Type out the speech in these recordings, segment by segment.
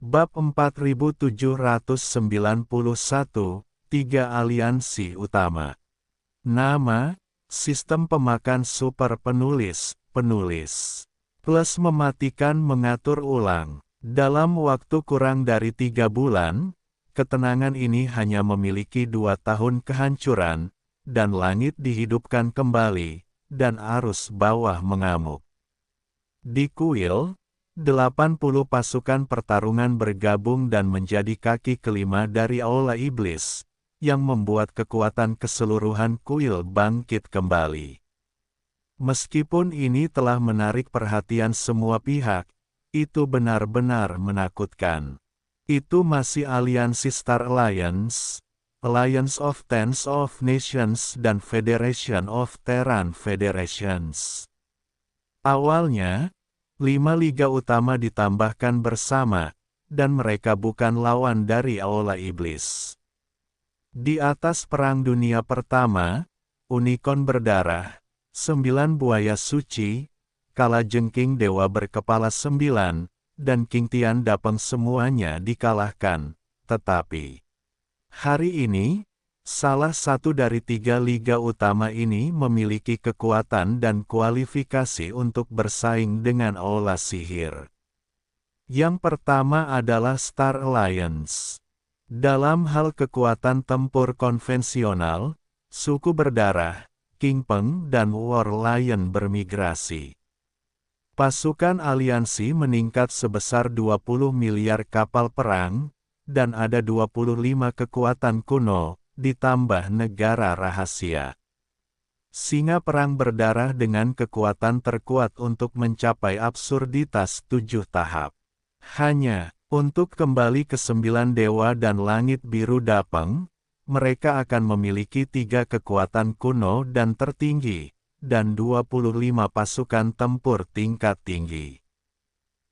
Bab 4791, Tiga aliansi utama. Nama, sistem pemakan super penulis, Plus mematikan mengatur ulang. Dalam waktu kurang dari 3 bulan, ketenangan ini hanya memiliki 2 tahun kehancuran, dan langit dihidupkan kembali, dan arus bawah mengamuk. Di kuil, 80 pasukan pertarungan bergabung dan menjadi kaki kelima dari Aula Iblis, yang membuat kekuatan keseluruhan kuil bangkit kembali. Meskipun ini telah menarik perhatian semua pihak, itu benar-benar menakutkan. Itu masih aliansi Star Alliance, Alliance of Tens of Nations dan Federation of Terran Federations. Awalnya, 5 liga utama ditambahkan bersama, dan mereka bukan lawan dari Aula Iblis. Di atas Perang Dunia Pertama, Unicorn berdarah, 9 buaya suci, kalajengking dewa berkepala 9, dan King Tian Dapeng semuanya dikalahkan. Tetapi, hari ini, salah satu dari 3 liga utama ini memiliki kekuatan dan kualifikasi untuk bersaing dengan Aula Sihir. Yang pertama adalah Star Alliance. Dalam hal kekuatan tempur konvensional, suku berdarah, King Peng dan War Lion bermigrasi. Pasukan aliansi meningkat sebesar 20 miliar kapal perang, dan ada 25 kekuatan kuno, ditambah negara rahasia. Singa perang berdarah dengan kekuatan terkuat untuk mencapai absurditas 7 tahap. Hanya, untuk kembali ke 9 dewa dan langit biru Dapeng, mereka akan memiliki 3 kekuatan kuno dan tertinggi, dan 25 pasukan tempur tingkat tinggi.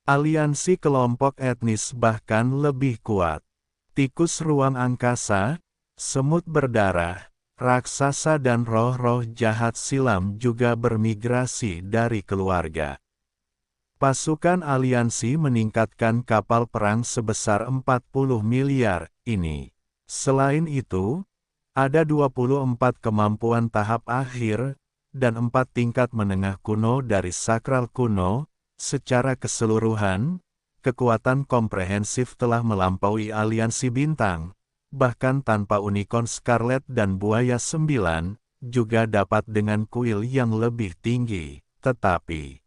Aliansi kelompok etnis bahkan lebih kuat. Tikus ruang angkasa, semut berdarah, raksasa dan roh-roh jahat silam juga bermigrasi dari keluarga. Pasukan aliansi meningkatkan kapal perang sebesar 40 miliar ini. Selain itu, ada 24 kemampuan tahap akhir, dan 4 tingkat menengah kuno dari sakral kuno. Secara keseluruhan, kekuatan komprehensif telah melampaui aliansi bintang. Bahkan tanpa Unicorn Scarlet dan Buaya 9, juga dapat dengan kuil yang lebih tinggi. Tetapi,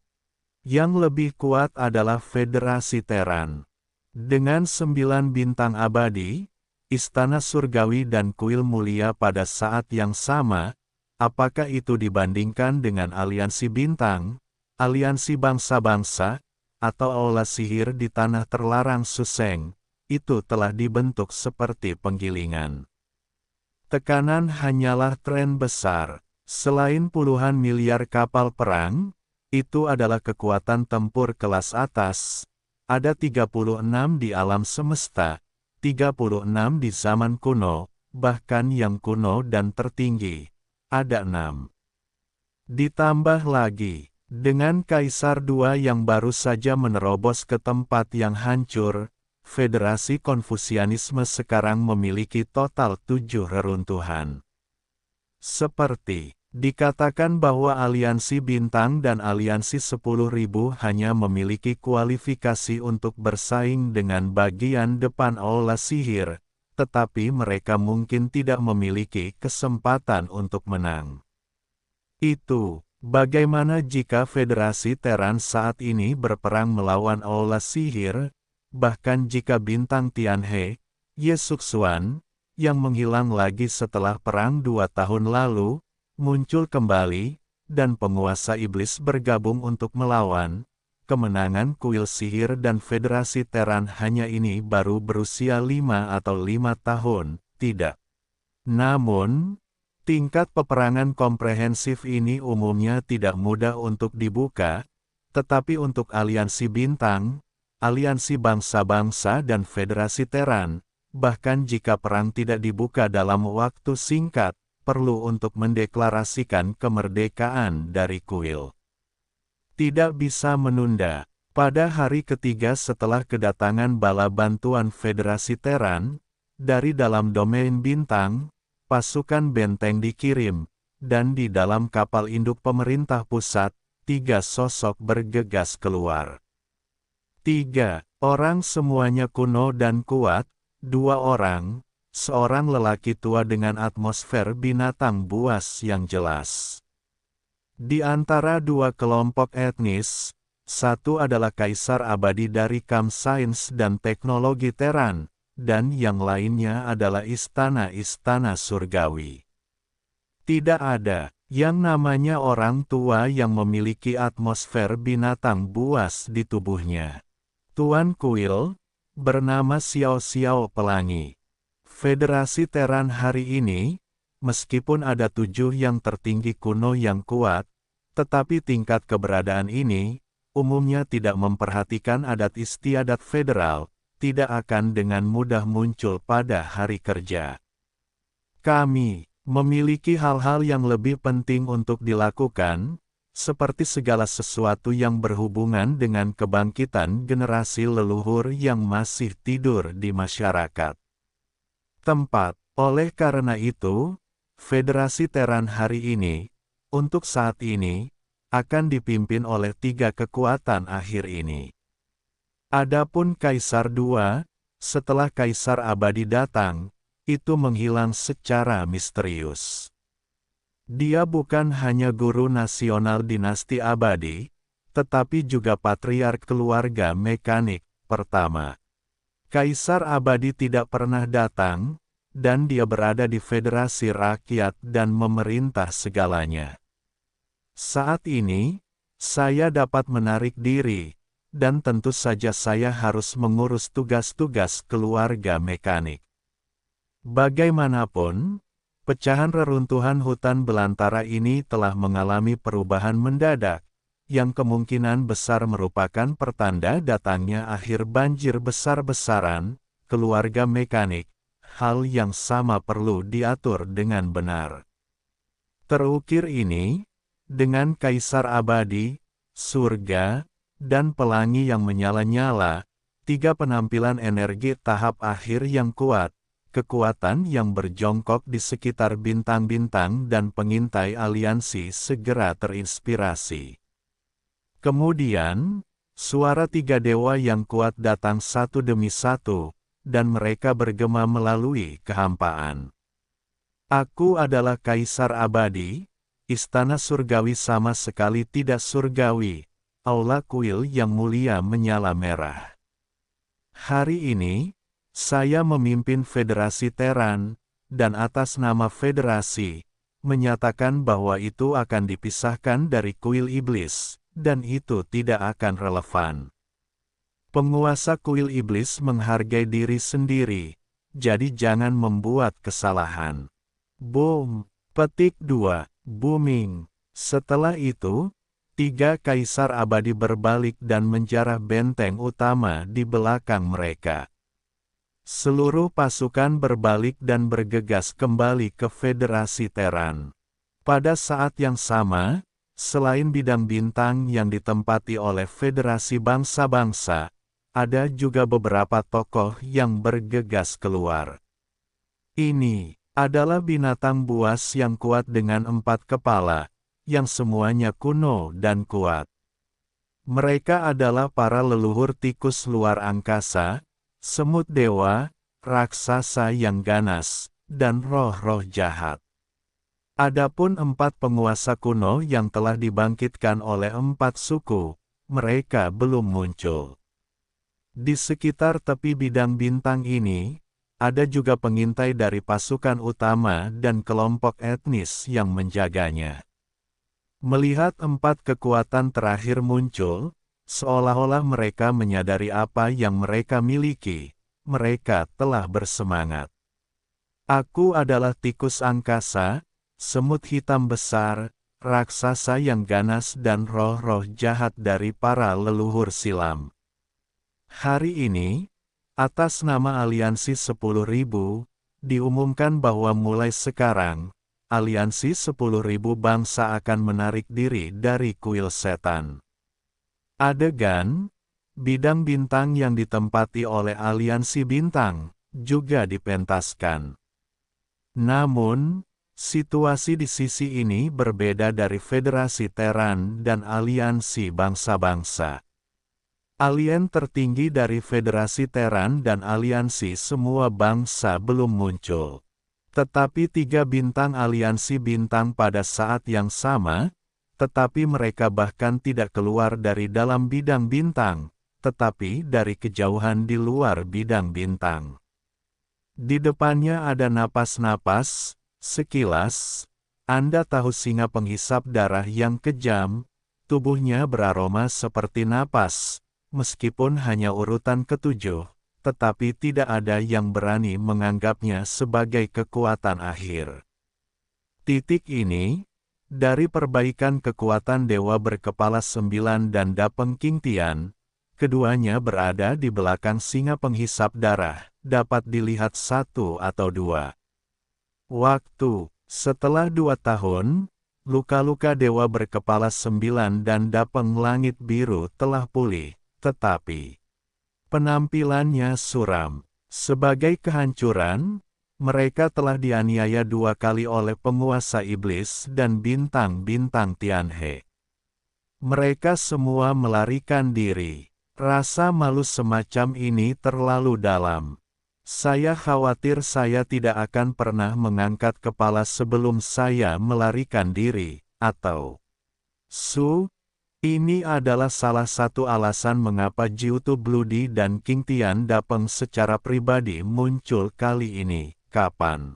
yang lebih kuat adalah Federasi Terran. Dengan 9 bintang abadi, Istana Surgawi dan kuil mulia pada saat yang sama, apakah itu dibandingkan dengan aliansi bintang, aliansi bangsa-bangsa, atau Aula Sihir di tanah terlarang Suseng? Itu telah dibentuk seperti penggilingan. Tekanan hanyalah tren besar. Selain puluhan miliar kapal perang, itu adalah kekuatan tempur kelas atas. Ada 36 di alam semesta, 36 di zaman kuno, bahkan yang kuno dan tertinggi. Ada 6. Ditambah lagi, dengan Kaisar II yang baru saja menerobos ke tempat yang hancur, Federasi Konfusianisme sekarang memiliki total 7 reruntuhan. Seperti, dikatakan bahwa aliansi bintang dan aliansi 10.000 hanya memiliki kualifikasi untuk bersaing dengan bagian depan Aula Sihir, tetapi mereka mungkin tidak memiliki kesempatan untuk menang. Itu, bagaimana jika Federasi Terran saat ini berperang melawan Aula Sihir? Bahkan jika bintang Tianhe, Ye Suxuan, yang menghilang lagi setelah perang 2 tahun lalu, muncul kembali, dan penguasa iblis bergabung untuk melawan, kemenangan kuil sihir dan Federasi Terran hanya ini baru berusia 5 atau 5 tahun, tidak. Namun, tingkat peperangan komprehensif ini umumnya tidak mudah untuk dibuka, tetapi untuk aliansi bintang, aliansi bangsa-bangsa dan Federasi Terran, bahkan jika perang tidak dibuka dalam waktu singkat, perlu untuk mendeklarasikan kemerdekaan dari kuil. Tidak bisa menunda. Pada hari ketiga setelah kedatangan bala bantuan Federasi Terran, dari dalam domain bintang, pasukan benteng dikirim, dan di dalam kapal induk pemerintah pusat, 3 sosok bergegas keluar. 3 orang semuanya kuno dan kuat, 2 orang, seorang lelaki tua dengan atmosfer binatang buas yang jelas. Di antara 2 kelompok etnis, satu adalah kaisar abadi dari Kamp Sains dan Teknologi Terran, dan yang lainnya adalah istana-istana surgawi. Tidak ada yang namanya orang tua yang memiliki atmosfer binatang buas di tubuhnya. Tuan Kuil, bernama Xiao Xiao Pelangi. Federasi Terran hari ini, meskipun ada 7 yang tertinggi kuno yang kuat, tetapi tingkat keberadaan ini, umumnya tidak memperhatikan adat istiadat federal, tidak akan dengan mudah muncul pada hari kerja. Kami memiliki hal-hal yang lebih penting untuk dilakukan, seperti segala sesuatu yang berhubungan dengan kebangkitan generasi leluhur yang masih tidur di masyarakat. Tempat. Oleh karena itu, Federasi Terran hari ini, untuk saat ini, akan dipimpin oleh 3 kekuatan akhir ini. Adapun Kaisar II, setelah Kaisar Abadi datang, itu menghilang secara misterius. Dia bukan hanya guru nasional dinasti abadi, tetapi juga patriark keluarga mekanik pertama. Kaisar abadi tidak pernah datang, dan dia berada di Federasi Rakyat dan memerintah segalanya. Saat ini, saya dapat menarik diri, dan tentu saja saya harus mengurus tugas-tugas keluarga mekanik. Bagaimanapun, pecahan reruntuhan hutan belantara ini telah mengalami perubahan mendadak, yang kemungkinan besar merupakan pertanda datangnya akhir banjir besar-besaran, keluarga mekanik, hal yang sama perlu diatur dengan benar. Terukir ini, dengan Kaisar Abadi, Surga, dan Pelangi yang menyala-nyala, 3 penampilan energi tahap akhir yang kuat, kekuatan yang berjongkok di sekitar bintang-bintang dan pengintai aliansi segera terinspirasi. Kemudian, suara 3 dewa yang kuat datang satu demi satu, dan mereka bergema melalui kehampaan. Aku adalah Kaisar Abadi, istana surgawi sama sekali tidak surgawi, aula kuil yang mulia menyala merah. Hari ini, saya memimpin Federasi Terran, dan atas nama Federasi, menyatakan bahwa itu akan dipisahkan dari kuil iblis, dan itu tidak akan relevan. Penguasa kuil iblis menghargai diri sendiri, jadi jangan membuat kesalahan. Boom! Petik 2. Booming. Setelah itu, 3 kaisar abadi berbalik dan menjarah benteng utama di belakang mereka. Seluruh pasukan berbalik dan bergegas kembali ke Federasi Terran. Pada saat yang sama, selain bidang bintang yang ditempati oleh Federasi Bangsa-Bangsa, ada juga beberapa tokoh yang bergegas keluar. Ini adalah binatang buas yang kuat dengan 4 kepala, yang semuanya kuno dan kuat. Mereka adalah para leluhur tikus luar angkasa, semut dewa, raksasa yang ganas, dan roh-roh jahat. Adapun 4 penguasa kuno yang telah dibangkitkan oleh 4 suku, mereka belum muncul. Di sekitar tepi bidang bintang ini, ada juga pengintai dari pasukan utama dan kelompok etnis yang menjaganya. Melihat 4 kekuatan terakhir muncul, seolah-olah mereka menyadari apa yang mereka miliki, mereka telah bersemangat. Aku adalah tikus angkasa, semut hitam besar, raksasa yang ganas dan roh-roh jahat dari para leluhur silam. Hari ini, atas nama Aliansi 10.000, diumumkan bahwa mulai sekarang, Aliansi 10.000 bangsa akan menarik diri dari kuil setan. Adegan, Bidang bintang yang ditempati oleh aliansi bintang juga dipentaskan. Namun, situasi di sisi ini berbeda dari Federasi Terran dan aliansi bangsa-bangsa. Alien tertinggi dari Federasi Terran dan aliansi semua bangsa belum muncul. Tetapi 3 bintang aliansi bintang pada saat yang sama, tetapi mereka bahkan tidak keluar dari dalam bidang bintang, tetapi dari kejauhan di luar bidang bintang. Di depannya ada napas-napas, sekilas, Anda tahu singa penghisap darah yang kejam, tubuhnya beraroma seperti napas, meskipun hanya urutan ketujuh, tetapi tidak ada yang berani menganggapnya sebagai kekuatan akhir. Titik ini, dari perbaikan kekuatan Dewa Berkepala 9 dan Dapeng King Tian, keduanya berada di belakang singa penghisap darah, dapat dilihat 1 atau 2. Waktu, setelah 2 tahun, luka-luka Dewa Berkepala 9 dan Dapeng Langit Biru telah pulih, tetapi penampilannya suram. Sebagai kehancuran, mereka telah dianiaya 2 kali oleh penguasa iblis dan bintang-bintang Tianhe. Mereka semua melarikan diri. Rasa malu semacam ini terlalu dalam. Saya khawatir saya tidak akan pernah mengangkat kepala sebelum saya melarikan diri, atau ini adalah salah satu alasan mengapa Jiutu Bloody dan King Tian Dapeng secara pribadi muncul kali ini. Kapan?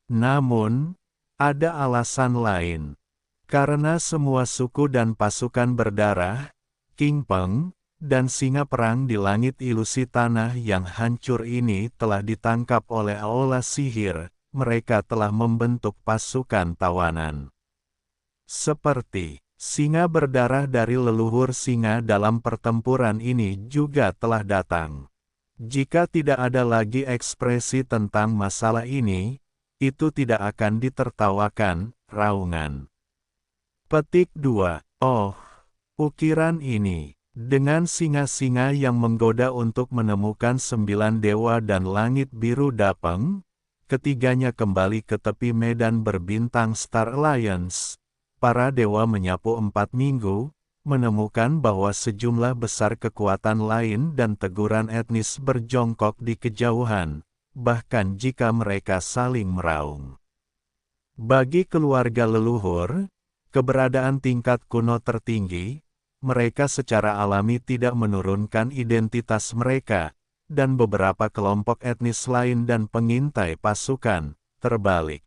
Namun, ada alasan lain. Karena semua suku dan pasukan berdarah, King Peng, dan singa perang di langit ilusi tanah yang hancur ini telah ditangkap oleh aula sihir, mereka telah membentuk pasukan tawanan. Seperti singa berdarah dari leluhur singa dalam pertempuran ini juga telah datang. Jika tidak ada lagi ekspresi tentang masalah ini, itu tidak akan ditertawakan, raungan. Petik 2. Oh, ukiran ini. Dengan singa-singa yang menggoda untuk menemukan 9 dewa dan langit biru Dapeng, ketiganya kembali ke tepi medan berbintang Star Alliance. Para dewa menyapu 4 minggu, menemukan bahwa sejumlah besar kekuatan lain dan teguran etnis berjongkok di kejauhan, bahkan jika mereka saling meraung. Bagi keluarga leluhur, keberadaan tingkat kuno tertinggi, mereka secara alami tidak menurunkan identitas mereka, dan beberapa kelompok etnis lain dan pengintai pasukan, terbalik.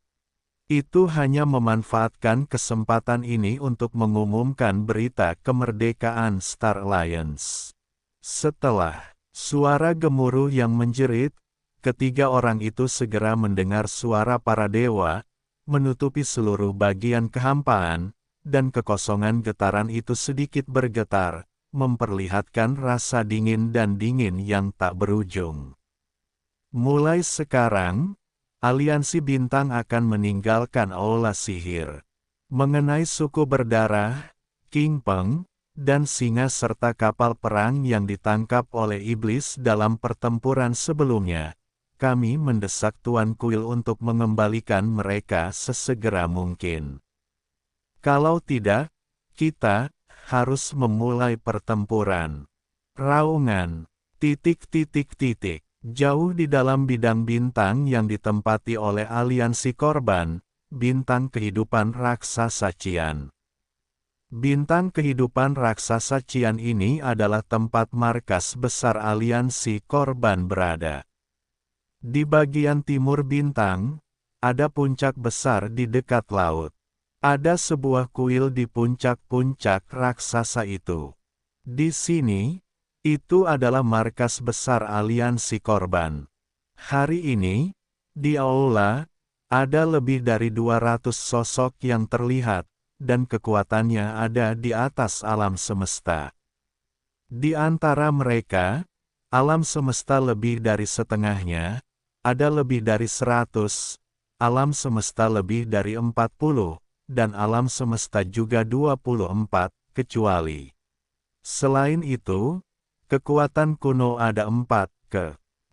Itu hanya memanfaatkan kesempatan ini untuk mengumumkan berita kemerdekaan Star Alliance. Setelah suara gemuruh yang menjerit, ketiga orang itu segera mendengar suara para dewa, menutupi seluruh bagian kehampaan, dan kekosongan getaran itu sedikit bergetar, memperlihatkan rasa dingin dan dingin yang tak berujung. Mulai sekarang, aliansi bintang akan meninggalkan aula sihir. Mengenai suku berdarah, King Peng, dan singa serta kapal perang yang ditangkap oleh iblis dalam pertempuran sebelumnya, kami mendesak Tuan Kuil untuk mengembalikan mereka sesegera mungkin. Kalau tidak, kita harus memulai pertempuran. Raungan. Jauh di dalam bidang bintang yang ditempati oleh aliansi korban, bintang kehidupan raksasa Cian. Bintang kehidupan raksasa Cian ini adalah tempat markas besar aliansi korban berada. Di bagian timur bintang, ada puncak besar di dekat laut. Ada sebuah kuil di puncak-puncak raksasa itu. Di sini, itu adalah markas besar aliansi korban. Hari ini, di aula, ada lebih dari 200 sosok yang terlihat, dan kekuatannya ada di atas alam semesta. Di antara mereka, alam semesta lebih dari setengahnya, ada lebih dari 100, alam semesta lebih dari 40, dan alam semesta juga 24, kecuali. Selain itu, Kekuatan kuno ada 4,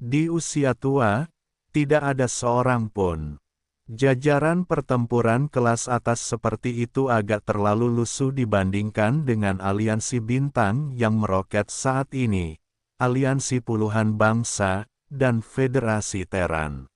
Di usia tua, tidak ada seorang pun. Jajaran pertempuran kelas atas seperti itu agak terlalu lusuh dibandingkan dengan aliansi bintang yang meroket saat ini, aliansi puluhan bangsa, dan federasi Terran.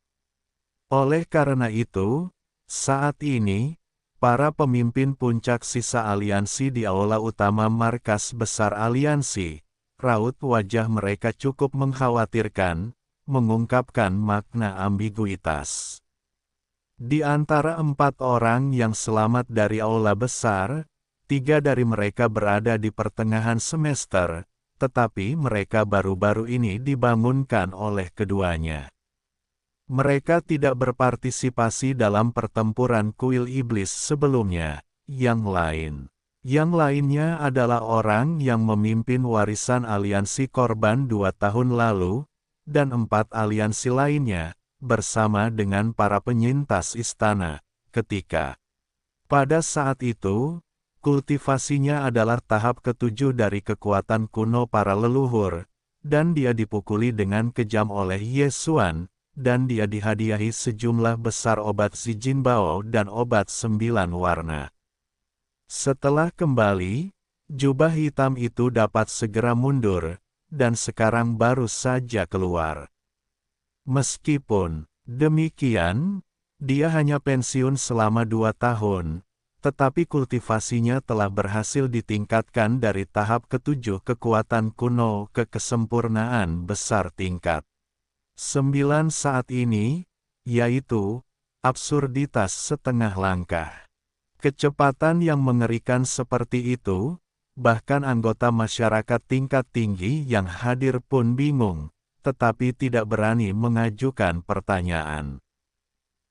Oleh karena itu, saat ini, para pemimpin puncak sisa aliansi di aula utama markas besar aliansi, raut wajah mereka cukup mengkhawatirkan, mengungkapkan makna ambiguitas. Di antara 4 orang yang selamat dari aula besar, 3 dari mereka berada di pertengahan semester, tetapi mereka baru-baru ini dibangunkan oleh keduanya. Mereka tidak berpartisipasi dalam pertempuran kuil iblis sebelumnya. Yang lainnya adalah orang yang memimpin warisan aliansi korban 2 tahun lalu, dan 4 aliansi lainnya, bersama dengan para penyintas istana, ketika pada saat itu, kultivasinya adalah tahap ke-7 dari kekuatan kuno para leluhur, dan dia dipukuli dengan kejam oleh Yesuan, dan dia dihadiahi sejumlah besar obat Zijinbao dan obat 9 warna. Setelah kembali, jubah hitam itu dapat segera mundur, dan sekarang baru saja keluar. Meskipun demikian, dia hanya pensiun selama 2 tahun, tetapi kultivasinya telah berhasil ditingkatkan dari tahap ke-7 kekuatan kuno ke kesempurnaan besar tingkat 9 saat ini, yaitu absurditas setengah langkah. Kecepatan yang mengerikan seperti itu, bahkan anggota masyarakat tingkat tinggi yang hadir pun bingung, tetapi tidak berani mengajukan pertanyaan.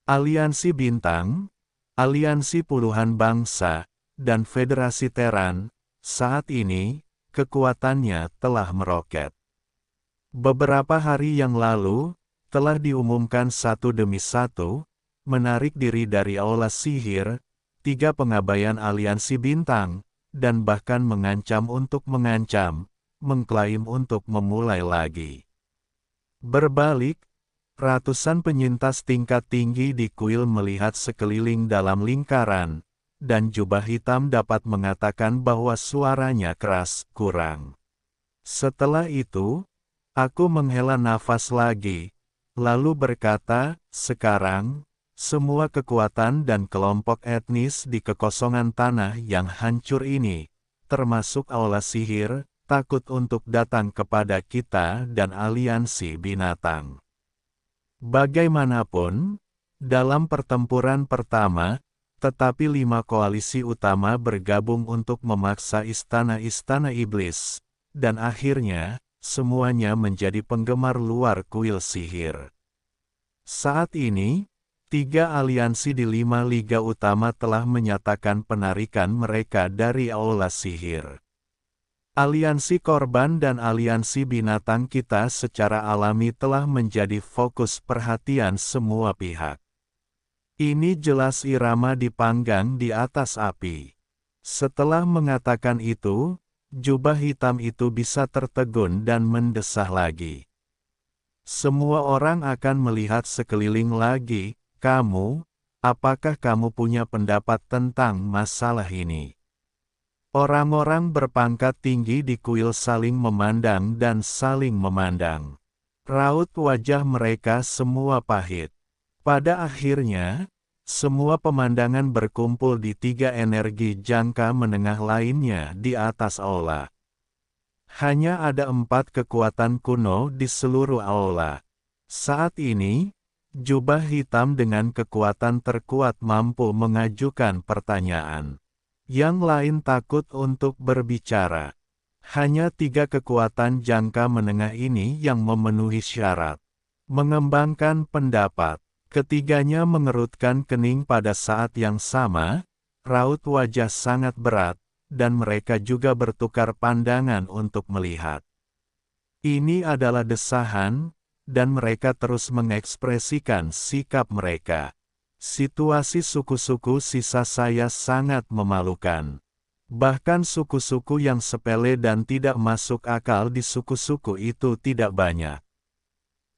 Aliansi Bintang, aliansi puluhan bangsa, dan federasi Terran, saat ini, kekuatannya telah meroket. Beberapa hari yang lalu, telah diumumkan satu demi satu, menarik diri dari aula sihir, 3 pengabaian aliansi bintang, dan bahkan mengancam untuk mengancam, mengklaim untuk memulai lagi. Berbalik, ratusan penyintas tingkat tinggi di kuil melihat sekeliling dalam lingkaran, dan jubah hitam dapat mengatakan bahwa suaranya keras, kurang. Setelah itu, aku menghela nafas lagi, lalu berkata, sekarang, semua kekuatan dan kelompok etnis di kekosongan tanah yang hancur ini, termasuk aula sihir, takut untuk datang kepada kita dan aliansi binatang. Bagaimanapun, dalam pertempuran pertama, tetapi 5 koalisi utama bergabung untuk memaksa istana-istana iblis, dan akhirnya, semuanya menjadi penggemar luar kuil sihir. Saat ini, 3 aliansi di 5 liga utama telah menyatakan penarikan mereka dari aula sihir. Aliansi korban dan aliansi binatang kita secara alami telah menjadi fokus perhatian semua pihak. Ini jelas irama dipanggang di atas api. Setelah mengatakan itu, jubah hitam itu bisa tertegun dan mendesah lagi. Semua orang akan melihat sekeliling lagi, kamu, apakah kamu punya pendapat tentang masalah ini? Orang-orang berpangkat tinggi di kuil saling memandang dan saling memandang. Raut wajah mereka semua pahit. Pada akhirnya, semua pemandangan berkumpul di 3 energi jangka menengah lainnya di atas aula. Hanya ada 4 kekuatan kuno di seluruh aula. Saat ini, jubah hitam dengan kekuatan terkuat mampu mengajukan pertanyaan. Yang lain takut untuk berbicara. Hanya 3 kekuatan jangka menengah ini yang memenuhi syarat. Mengembangkan pendapat. Ketiganya mengerutkan kening pada saat yang sama, raut wajah sangat berat, dan mereka juga bertukar pandangan untuk melihat. Ini adalah desahan, dan mereka terus mengekspresikan sikap mereka. Situasi suku-suku sisa saya sangat memalukan. Bahkan suku-suku yang sepele dan tidak masuk akal di suku-suku itu tidak banyak.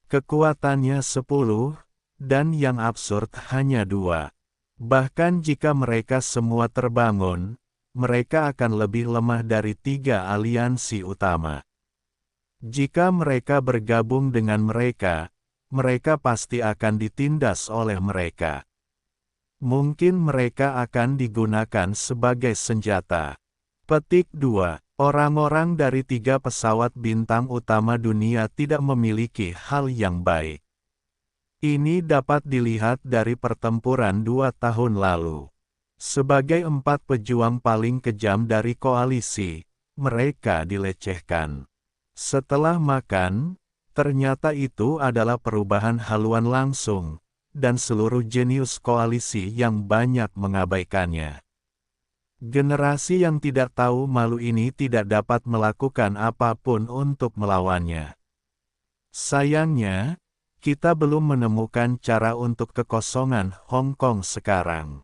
Kekuatannya 10, dan yang absurd hanya 2. Bahkan jika mereka semua terbangun, mereka akan lebih lemah dari 3 aliansi utama. Jika mereka bergabung dengan mereka, mereka pasti akan ditindas oleh mereka. Mungkin mereka akan digunakan sebagai senjata. Petik 2. Orang-orang dari 3 pesawat bintang utama dunia tidak memiliki hal yang baik. Ini dapat dilihat dari pertempuran 2 tahun lalu. Sebagai 4 pejuang paling kejam dari koalisi, mereka dilecehkan. Setelah makan, ternyata itu adalah perubahan haluan langsung, dan seluruh jenius koalisi yang banyak mengabaikannya. Generasi yang tidak tahu malu ini tidak dapat melakukan apapun untuk melawannya. Sayangnya, kita belum menemukan cara untuk kekosongan Hong Kong sekarang.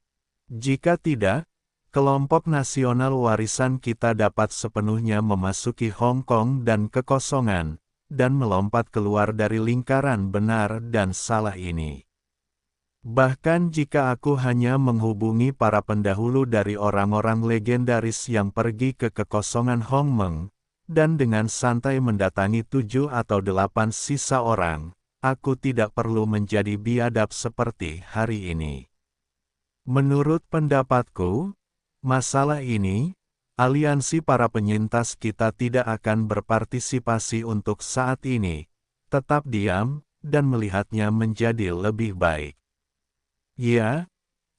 Jika tidak, kelompok nasional warisan kita dapat sepenuhnya memasuki Hong Kong dan kekosongan, dan melompat keluar dari lingkaran benar dan salah ini. Bahkan jika aku hanya menghubungi para pendahulu dari orang-orang legendaris yang pergi ke kekosongan Hong Meng, dan dengan santai mendatangi 7 atau 8 sisa orang, aku tidak perlu menjadi biadab seperti hari ini. Menurut pendapatku, masalah ini, aliansi para penyintas kita tidak akan berpartisipasi untuk saat ini, tetap diam, dan melihatnya menjadi lebih baik. Ya,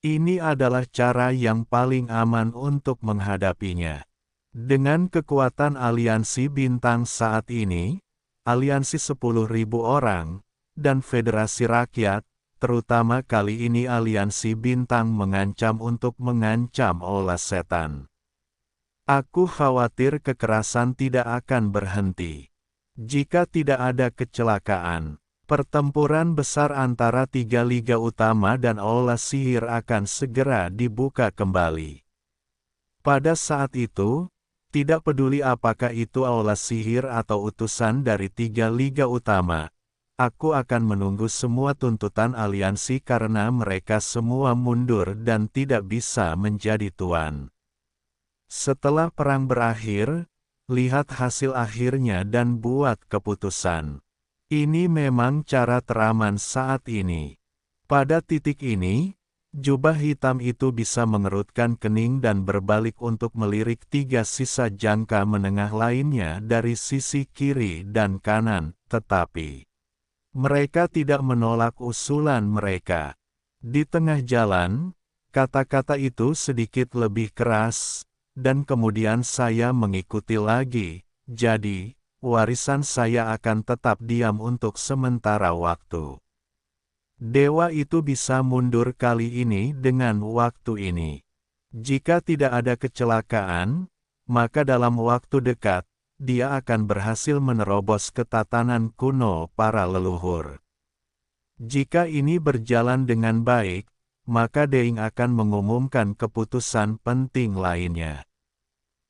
ini adalah cara yang paling aman untuk menghadapinya. Dengan kekuatan aliansi bintang saat ini, aliansi 10.000 orang, dan federasi rakyat, terutama kali ini aliansi bintang mengancam untuk mengancam olah setan. Aku khawatir kekerasan tidak akan berhenti. Jika tidak ada kecelakaan, pertempuran besar antara 3 liga utama dan olah sihir akan segera dibuka kembali. Pada saat itu, tidak peduli apakah itu olah sihir atau utusan dari 3 liga utama, aku akan menunggu semua tuntutan aliansi karena mereka semua mundur dan tidak bisa menjadi tuan. Setelah perang berakhir, lihat hasil akhirnya dan buat keputusan. Ini memang cara teraman saat ini. Pada titik ini, jubah hitam itu bisa mengerutkan kening dan berbalik untuk melirik 3 sisa jangka menengah lainnya dari sisi kiri dan kanan, tetapi mereka tidak menolak usulan mereka. Di tengah jalan, kata-kata itu sedikit lebih keras, dan kemudian saya mengikuti lagi, jadi warisan saya akan tetap diam untuk sementara waktu. Dewa itu bisa mundur kali ini dengan waktu ini. Jika tidak ada kecelakaan, maka dalam waktu dekat, dia akan berhasil menerobos ketatanan kuno para leluhur. Jika ini berjalan dengan baik, maka Deing akan mengumumkan keputusan penting lainnya.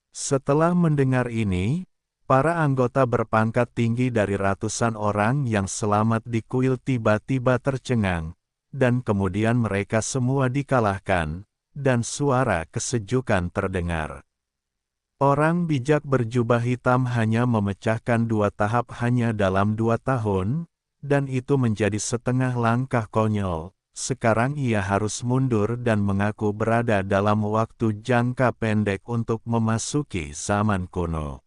Setelah mendengar ini, para anggota berpangkat tinggi dari ratusan orang yang selamat di kuil tiba-tiba tercengang, dan kemudian mereka semua dikalahkan, dan suara kesejukan terdengar. Orang bijak berjubah hitam hanya memecahkan 2 tahap hanya dalam 2 tahun, dan itu menjadi setengah langkah konyol. Sekarang ia harus mundur dan mengaku berada dalam waktu jangka pendek untuk memasuki zaman kuno.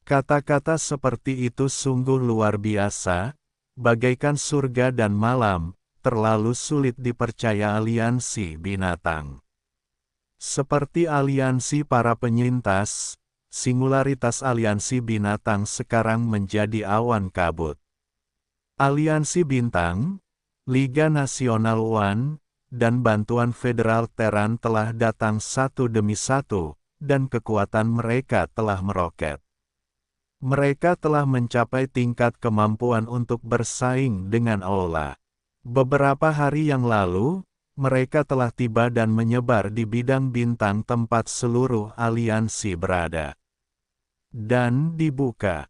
Kata-kata seperti itu sungguh luar biasa, bagaikan surga dan malam, terlalu sulit dipercaya aliansi binatang. Seperti aliansi para penyintas, singularitas aliansi binatang sekarang menjadi awan kabut. Aliansi bintang, Liga Nasional One, dan bantuan federal Terran telah datang satu demi satu, dan kekuatan mereka telah meroket. Mereka telah mencapai tingkat kemampuan untuk bersaing dengan Aula. Beberapa hari yang lalu, mereka telah tiba dan menyebar di bidang bintang tempat seluruh aliansi berada. Dan dibuka.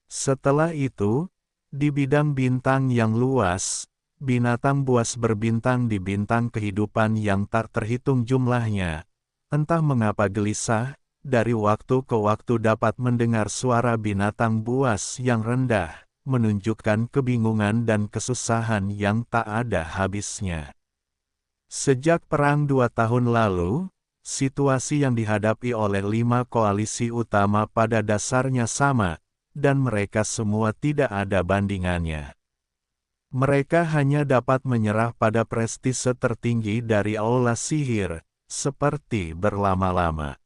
Setelah itu, di bidang bintang yang luas, binatang buas berbintang di bintang kehidupan yang tak terhitung jumlahnya. Entah mengapa gelisah, dari waktu ke waktu dapat mendengar suara binatang buas yang rendah, menunjukkan kebingungan dan kesusahan yang tak ada habisnya. Sejak Perang 2 tahun lalu, situasi yang dihadapi oleh 5 koalisi utama pada dasarnya sama, dan mereka semua tidak ada bandingannya. Mereka hanya dapat menyerah pada prestise tertinggi dari aula sihir, seperti berlama-lama.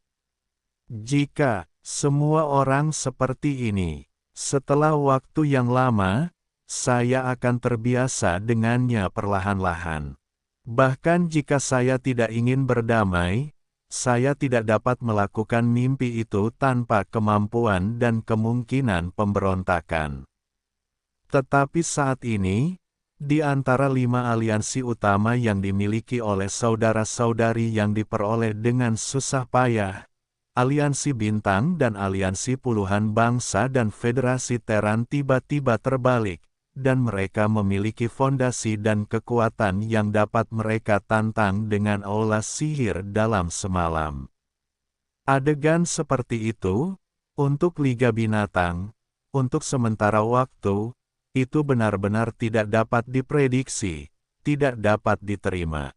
Jika semua orang seperti ini, setelah waktu yang lama, saya akan terbiasa dengannya perlahan-lahan. Bahkan jika saya tidak ingin berdamai, saya tidak dapat melakukan mimpi itu tanpa kemampuan dan kemungkinan pemberontakan. Tetapi saat ini, di antara 5 aliansi utama yang dimiliki oleh saudara-saudari yang diperoleh dengan susah payah, Aliansi Bintang dan Aliansi Puluhan Bangsa dan Federasi Teran tiba-tiba terbalik, dan mereka memiliki fondasi dan kekuatan yang dapat mereka tantang dengan aula sihir dalam semalam. Adegan seperti itu, untuk Liga Binatang, untuk sementara waktu, itu benar-benar tidak dapat diprediksi, tidak dapat diterima.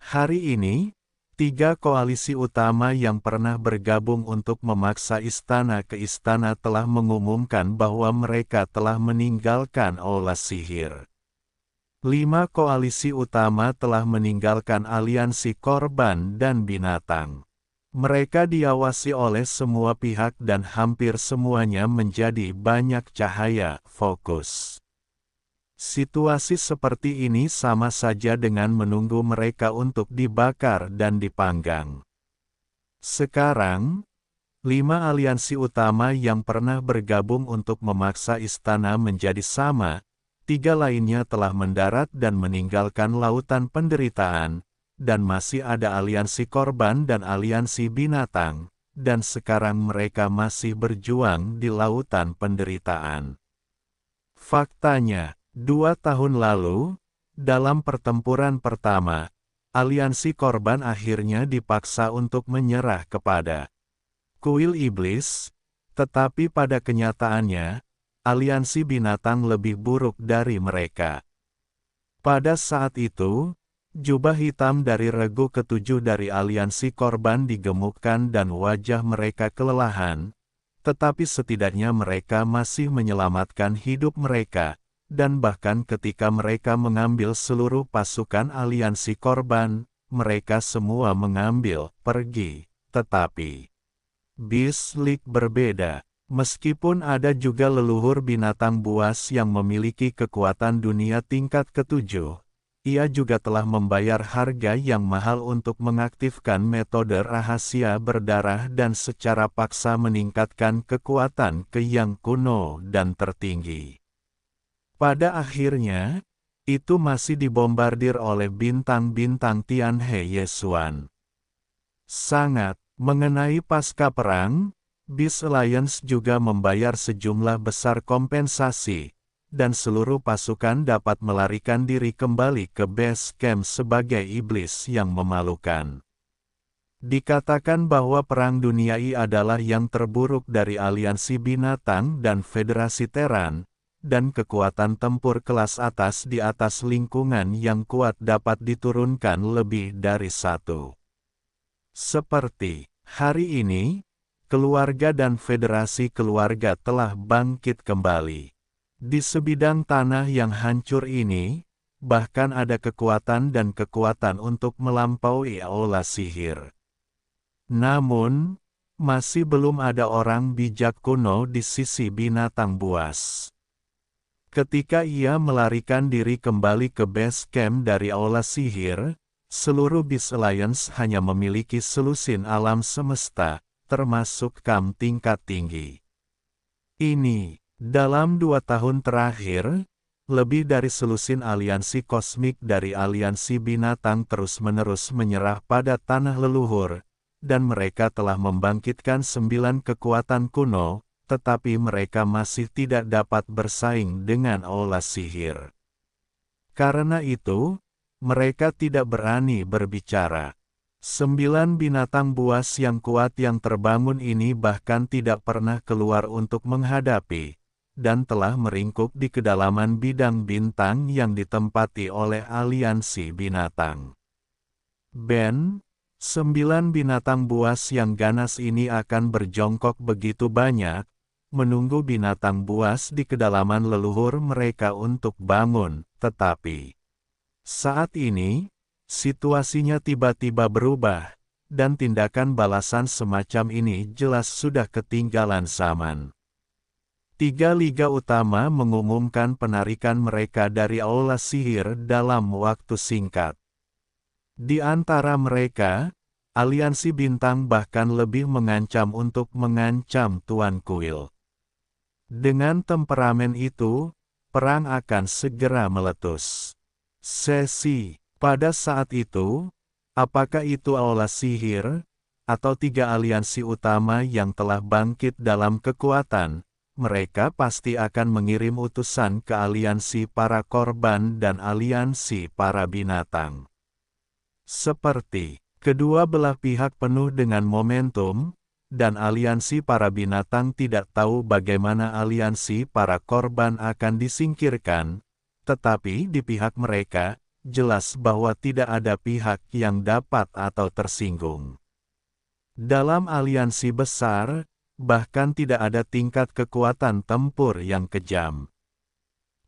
Hari ini, 3 koalisi utama yang pernah bergabung untuk memaksa istana ke istana telah mengumumkan bahwa mereka telah meninggalkan aula sihir. 5 koalisi utama telah meninggalkan aliansi korban dan binatang. Mereka diawasi oleh semua pihak dan hampir semuanya menjadi banyak cahaya fokus. Situasi seperti ini sama saja dengan menunggu mereka untuk dibakar dan dipanggang. Sekarang, 5 aliansi utama yang pernah bergabung untuk memaksa istana menjadi sama, 3 lainnya telah mendarat dan meninggalkan lautan penderitaan, dan masih ada aliansi korban dan aliansi binatang, dan sekarang mereka masih berjuang di lautan penderitaan. Faktanya, 2 tahun lalu, dalam pertempuran pertama, aliansi korban akhirnya dipaksa untuk menyerah kepada kuil iblis, tetapi pada kenyataannya, aliansi binatang lebih buruk dari mereka. Pada saat itu, jubah hitam dari regu ketujuh dari aliansi korban digemukkan dan wajah mereka kelelahan, tetapi setidaknya mereka masih menyelamatkan hidup mereka. Dan bahkan ketika mereka mengambil seluruh pasukan aliansi korban, mereka semua mengambil pergi. Tetapi Bislik berbeda. Meskipun ada juga leluhur binatang buas yang memiliki kekuatan dunia tingkat ketujuh, ia juga telah membayar harga yang mahal untuk mengaktifkan metode rahasia berdarah dan secara paksa meningkatkan kekuatan ke yang kuno dan tertinggi. Pada akhirnya, itu masih dibombardir oleh bintang-bintang Tianhe Yesuan. Sangat, mengenai pasca perang, Beast Alliance juga membayar sejumlah besar kompensasi, dan seluruh pasukan dapat melarikan diri kembali ke base camp sebagai iblis yang memalukan. Dikatakan bahwa Perang Dunia I adalah yang terburuk dari aliansi binatang dan Federasi Teran, dan kekuatan tempur kelas atas di atas lingkungan yang kuat dapat diturunkan lebih dari 1. Seperti hari ini, keluarga dan federasi keluarga telah bangkit kembali. Di sebidang tanah yang hancur ini, bahkan ada kekuatan dan kekuatan untuk melampaui aula sihir. Namun, masih belum ada orang bijak kuno di sisi binatang buas. Ketika ia melarikan diri kembali ke base camp dari aula sihir, seluruh Beast Alliance hanya memiliki selusin alam semesta, termasuk camp tingkat tinggi. Ini, dalam 2 tahun terakhir, Lebih dari selusin aliansi kosmik dari aliansi binatang terus-menerus menyerah pada tanah leluhur, dan mereka telah membangkitkan 9 kekuatan kuno, tetapi mereka masih tidak dapat bersaing dengan aula sihir. Karena itu, mereka tidak berani berbicara. 9 binatang buas yang kuat yang terbangun ini bahkan tidak pernah keluar untuk menghadapi, dan telah meringkuk di kedalaman bidang bintang yang ditempati oleh aliansi binatang. Ben, 9 binatang buas yang ganas ini akan berjongkok begitu banyak, menunggu binatang buas di kedalaman leluhur mereka untuk bangun, tetapi saat ini, situasinya tiba-tiba berubah, dan tindakan balasan semacam ini jelas sudah ketinggalan zaman. 3 liga utama mengumumkan penarikan mereka dari aula sihir dalam waktu singkat. Di antara mereka, aliansi bintang bahkan lebih mengancam untuk mengancam Tuan Kuil. Dengan temperamen itu, perang akan segera meletus. Sesi, pada saat itu, apakah itu aula sihir, atau 3 aliansi utama yang telah bangkit dalam kekuatan, mereka pasti akan mengirim utusan ke aliansi para korban dan aliansi para binatang. Seperti kedua belah pihak penuh dengan momentum, dan aliansi para binatang tidak tahu bagaimana aliansi para korban akan disingkirkan, tetapi di pihak mereka, jelas bahwa tidak ada pihak yang dapat atau tersinggung. Dalam aliansi besar, bahkan tidak ada tingkat kekuatan tempur yang kejam.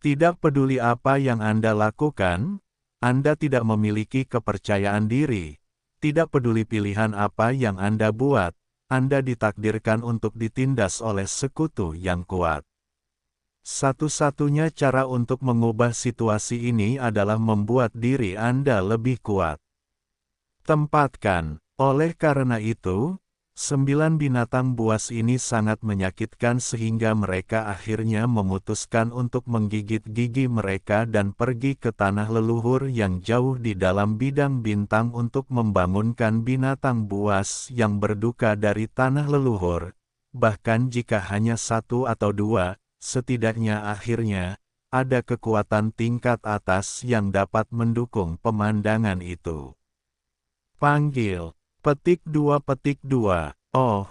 Tidak peduli apa yang Anda lakukan, Anda tidak memiliki kepercayaan diri. Tidak peduli pilihan apa yang Anda buat, Anda ditakdirkan untuk ditindas oleh sekutu yang kuat. Satu-satunya cara untuk mengubah situasi ini adalah membuat diri Anda lebih kuat. Tempatkan, oleh karena itu, 9 binatang buas ini sangat menyakitkan sehingga mereka akhirnya memutuskan untuk menggigit gigi mereka dan pergi ke tanah leluhur yang jauh di dalam bidang bintang untuk membangunkan binatang buas yang berduka dari tanah leluhur. Bahkan jika hanya 1 atau 2, setidaknya akhirnya, ada kekuatan tingkat atas yang dapat mendukung pemandangan itu. Panggil. Petik 2. Oh,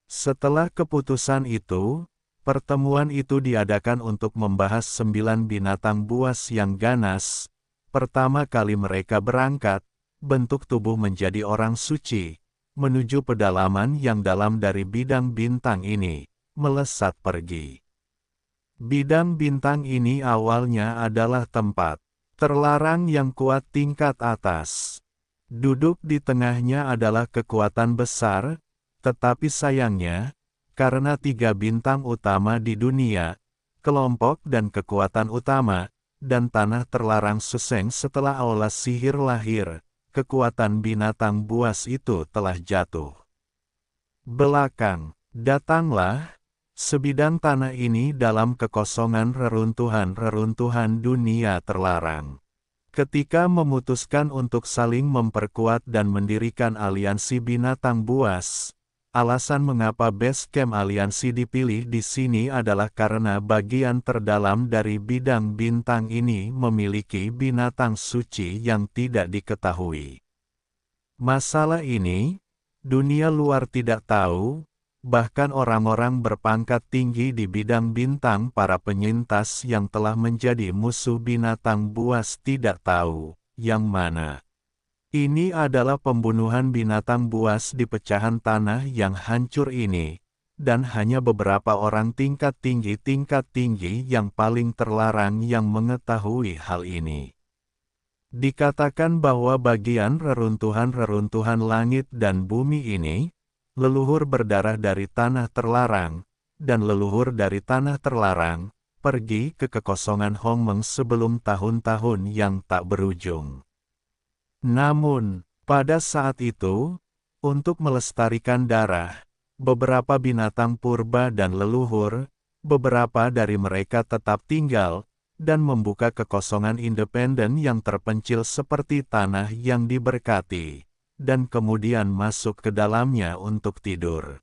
setelah keputusan itu, pertemuan itu diadakan untuk membahas 9 binatang buas yang ganas. Pertama kali mereka berangkat, bentuk tubuh menjadi orang suci, menuju pedalaman yang dalam dari bidang bintang ini, melesat pergi. Bidang bintang ini awalnya adalah tempat terlarang yang kuat tingkat atas. Duduk di tengahnya adalah kekuatan besar, tetapi sayangnya, karena 3 bintang utama di dunia, kelompok dan kekuatan utama, dan tanah terlarang Suseng setelah aula sihir lahir, kekuatan binatang buas itu telah jatuh. Belakang, datanglah, sebidang tanah ini dalam kekosongan reruntuhan dunia terlarang. Ketika memutuskan untuk saling memperkuat dan mendirikan aliansi binatang buas, alasan mengapa base camp aliansi dipilih di sini adalah karena bagian terdalam dari bidang bintang ini memiliki binatang suci yang tidak diketahui. Masalah ini, dunia luar tidak tahu, bahkan orang-orang berpangkat tinggi di bidang bintang para penyintas yang telah menjadi musuh binatang buas tidak tahu, yang mana. Ini adalah pembunuhan binatang buas di pecahan tanah yang hancur ini, dan hanya beberapa orang tingkat tinggi yang paling terlarang yang mengetahui hal ini. Dikatakan bahwa bagian reruntuhan langit dan bumi ini, leluhur berdarah dari tanah terlarang, dan leluhur dari tanah terlarang, pergi ke kekosongan Hongmeng sebelum tahun-tahun yang tak berujung. Namun, pada saat itu, untuk melestarikan darah, beberapa binatang purba dan leluhur, beberapa dari mereka tetap tinggal, dan membuka kekosongan independen yang terpencil seperti tanah yang diberkati, dan kemudian masuk ke dalamnya untuk tidur.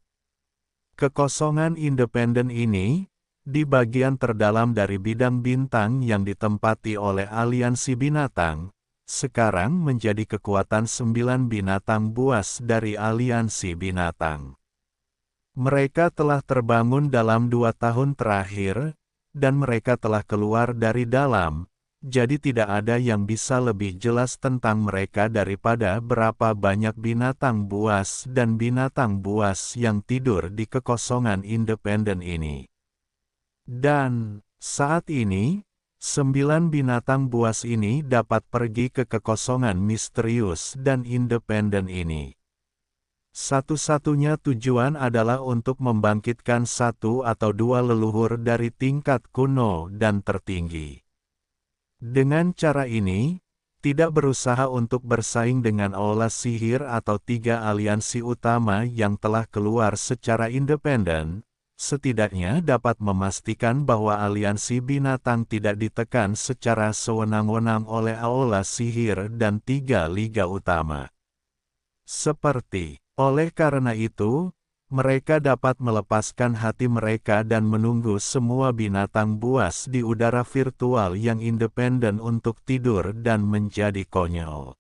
Kekosongan independen ini, di bagian terdalam dari bidang bintang yang ditempati oleh aliansi binatang, sekarang menjadi kekuatan 9 binatang buas dari aliansi binatang. Mereka telah terbangun dalam 2 tahun terakhir, dan mereka telah keluar dari dalam, jadi tidak ada yang bisa lebih jelas tentang mereka daripada berapa banyak binatang buas dan binatang buas yang tidur di kekosongan independen ini. Dan, saat ini, 9 binatang buas ini dapat pergi ke kekosongan misterius dan independen ini. Satu-satunya tujuan adalah untuk membangkitkan satu atau dua leluhur dari tingkat kuno dan tertinggi. Dengan cara ini, tidak berusaha untuk bersaing dengan aula sihir atau 3 aliansi utama yang telah keluar secara independen, setidaknya dapat memastikan bahwa aliansi binatang tidak ditekan secara sewenang-wenang oleh aula sihir dan 3 liga utama. Oleh karena itu, mereka dapat melepaskan hati mereka dan menunggu semua binatang buas di udara virtual yang independen untuk tidur dan menjadi konyol.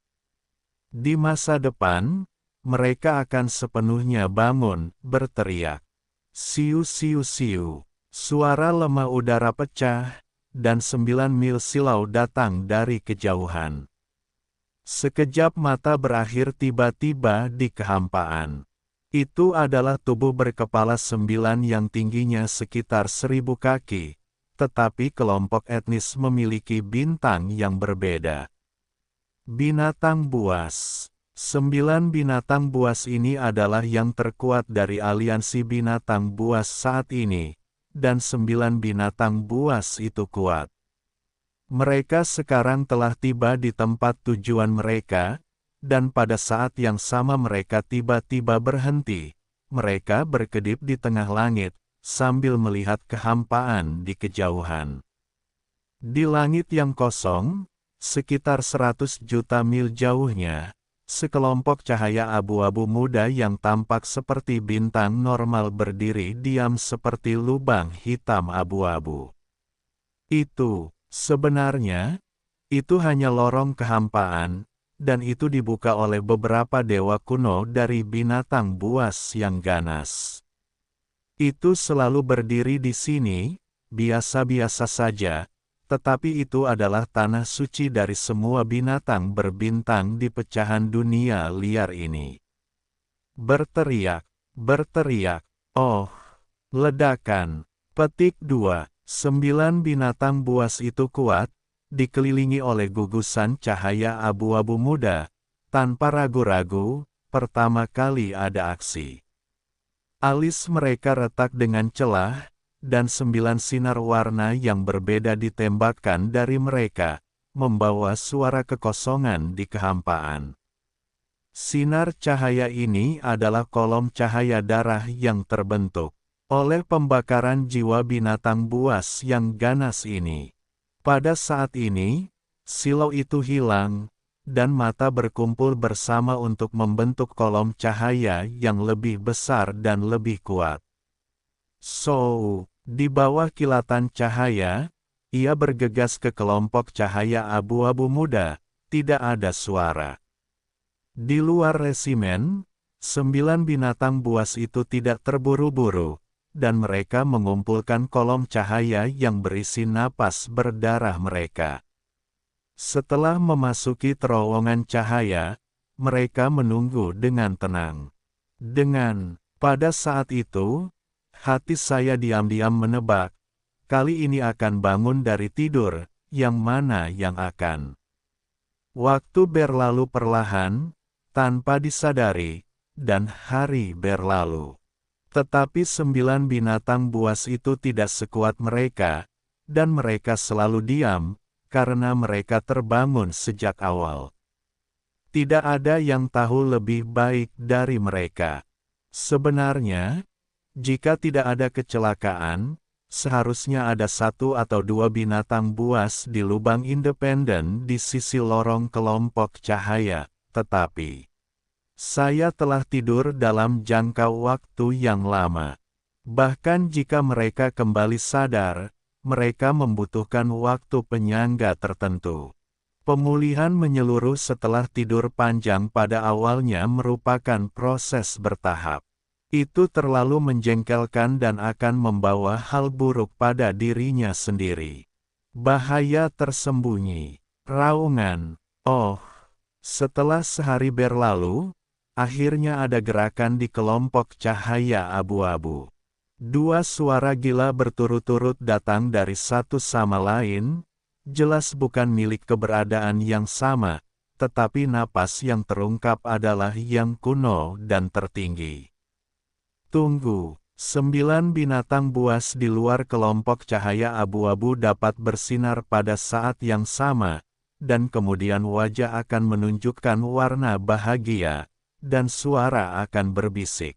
Di masa depan, mereka akan sepenuhnya bangun, berteriak. Siu siu siu. Suara lemah udara pecah, dan 9 mil silau datang dari kejauhan. Sekejap mata berakhir tiba-tiba di kehampaan. Itu adalah tubuh berkepala 9 yang tingginya sekitar 1000 kaki, tetapi kelompok etnis memiliki bintang yang berbeda. Binatang buas. 9 binatang buas ini adalah yang terkuat dari aliansi binatang buas saat ini, dan 9 binatang buas itu kuat. Mereka sekarang telah tiba di tempat tujuan mereka, dan pada saat yang sama mereka tiba-tiba berhenti. Mereka berkedip di tengah langit, sambil melihat kehampaan di kejauhan. Di langit yang kosong, sekitar 100 juta mil jauhnya, sekelompok cahaya abu-abu muda yang tampak seperti bintang normal berdiri diam seperti lubang hitam abu-abu. Sebenarnya, itu hanya lorong kehampaan, dan itu dibuka oleh beberapa dewa kuno dari binatang buas yang ganas. Itu selalu berdiri di sini, biasa-biasa saja, tetapi itu adalah tanah suci dari semua binatang berbintang di pecahan dunia liar ini. Berteriak, berteriak, oh, ledakan. Petik 2. 9 binatang buas itu kuat, dikelilingi oleh gugusan cahaya abu-abu muda. Tanpa ragu-ragu, pertama kali ada aksi. Alis mereka retak dengan celah, dan 9 sinar warna yang berbeda ditembakkan dari mereka, membawa suara kekosongan di kehampaan. Sinar cahaya ini adalah kolom cahaya darah yang terbentuk oleh pembakaran jiwa binatang buas yang ganas ini. Pada saat ini, silau itu hilang, dan mata berkumpul bersama untuk membentuk kolom cahaya yang lebih besar dan lebih kuat. Di bawah kilatan cahaya, ia bergegas ke kelompok cahaya abu-abu muda, tidak ada suara. Di luar resimen, 9 binatang buas itu tidak terburu-buru, dan mereka mengumpulkan kolom cahaya yang berisi napas berdarah mereka. Setelah memasuki terowongan cahaya, mereka menunggu dengan tenang. Pada saat itu, hati saya diam-diam menebak, kali ini akan bangun dari tidur, yang mana yang akan. Waktu berlalu perlahan, tanpa disadari, dan hari berlalu. Tetapi 9 binatang buas itu tidak sekuat mereka, dan mereka selalu diam, karena mereka terbangun sejak awal. Tidak ada yang tahu lebih baik dari mereka. Sebenarnya, jika tidak ada kecelakaan, Seharusnya ada satu atau dua binatang buas di lubang independen di sisi lorong kelompok cahaya, tetapi saya telah tidur dalam jangka waktu yang lama. Bahkan jika mereka kembali sadar, mereka membutuhkan waktu penyangga tertentu. Pemulihan menyeluruh setelah tidur panjang pada awalnya merupakan proses bertahap. Itu terlalu menjengkelkan dan akan membawa hal buruk pada dirinya sendiri. Bahaya tersembunyi. Raungan. Oh, setelah sehari berlalu, akhirnya ada gerakan di kelompok cahaya abu-abu. Dua suara gila berturut-turut datang dari satu sama lain, jelas bukan milik keberadaan yang sama, tetapi napas yang terungkap adalah yang kuno dan tertinggi. Tunggu, 9 binatang buas di luar kelompok cahaya abu-abu dapat bersinar pada saat yang sama, dan kemudian wajah akan menunjukkan warna bahagia, dan suara akan berbisik.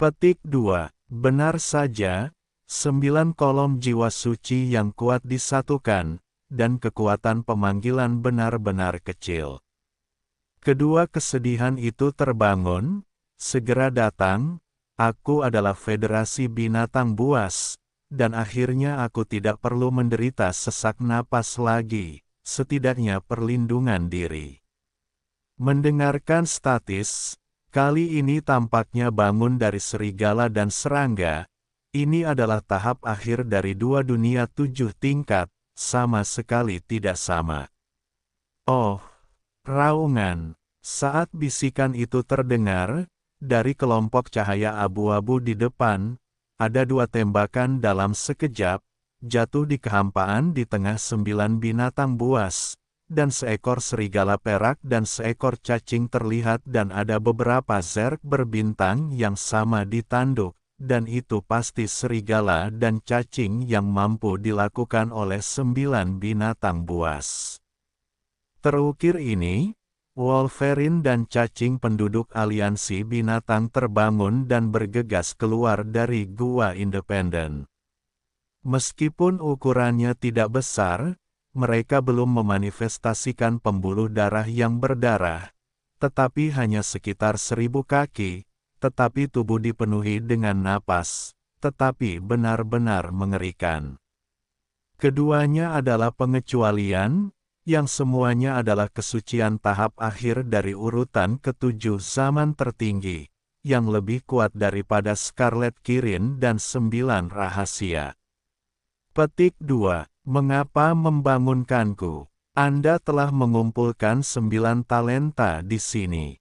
Petik 2. Benar saja, 9 kolom jiwa suci yang kuat disatukan, dan kekuatan pemanggilan benar-benar kecil. Kedua kesedihan itu terbangun, segera datang. Aku adalah federasi binatang buas, dan akhirnya aku tidak perlu menderita sesak napas lagi, setidaknya perlindungan diri. Mendengarkan statis, kali ini tampaknya bangun dari serigala dan serangga, ini adalah tahap akhir dari dua dunia 7 tingkat, sama sekali tidak sama. Oh, raungan. Saat bisikan itu terdengar, dari kelompok cahaya abu-abu di depan, ada dua tembakan dalam sekejap, jatuh di kehampaan di tengah 9 binatang buas, dan seekor serigala perak dan seekor cacing terlihat dan ada beberapa zerg berbintang yang sama di tanduk, dan itu pasti serigala dan cacing yang mampu dilakukan oleh 9 binatang buas. Terukir ini, Wolverine dan cacing penduduk aliansi binatang terbangun dan bergegas keluar dari gua independen. Meskipun ukurannya tidak besar, mereka belum memanifestasikan pembuluh darah yang berdarah, tetapi hanya sekitar 1000 kaki, tetapi tubuh dipenuhi dengan napas, tetapi benar-benar mengerikan. Keduanya adalah pengecualian, yang semuanya adalah kesucian tahap akhir dari urutan ketujuh zaman tertinggi, yang lebih kuat daripada Scarlet Kirin dan 9 rahasia. Petik 2. Mengapa membangunkanku? Anda telah mengumpulkan 9 talenta di sini.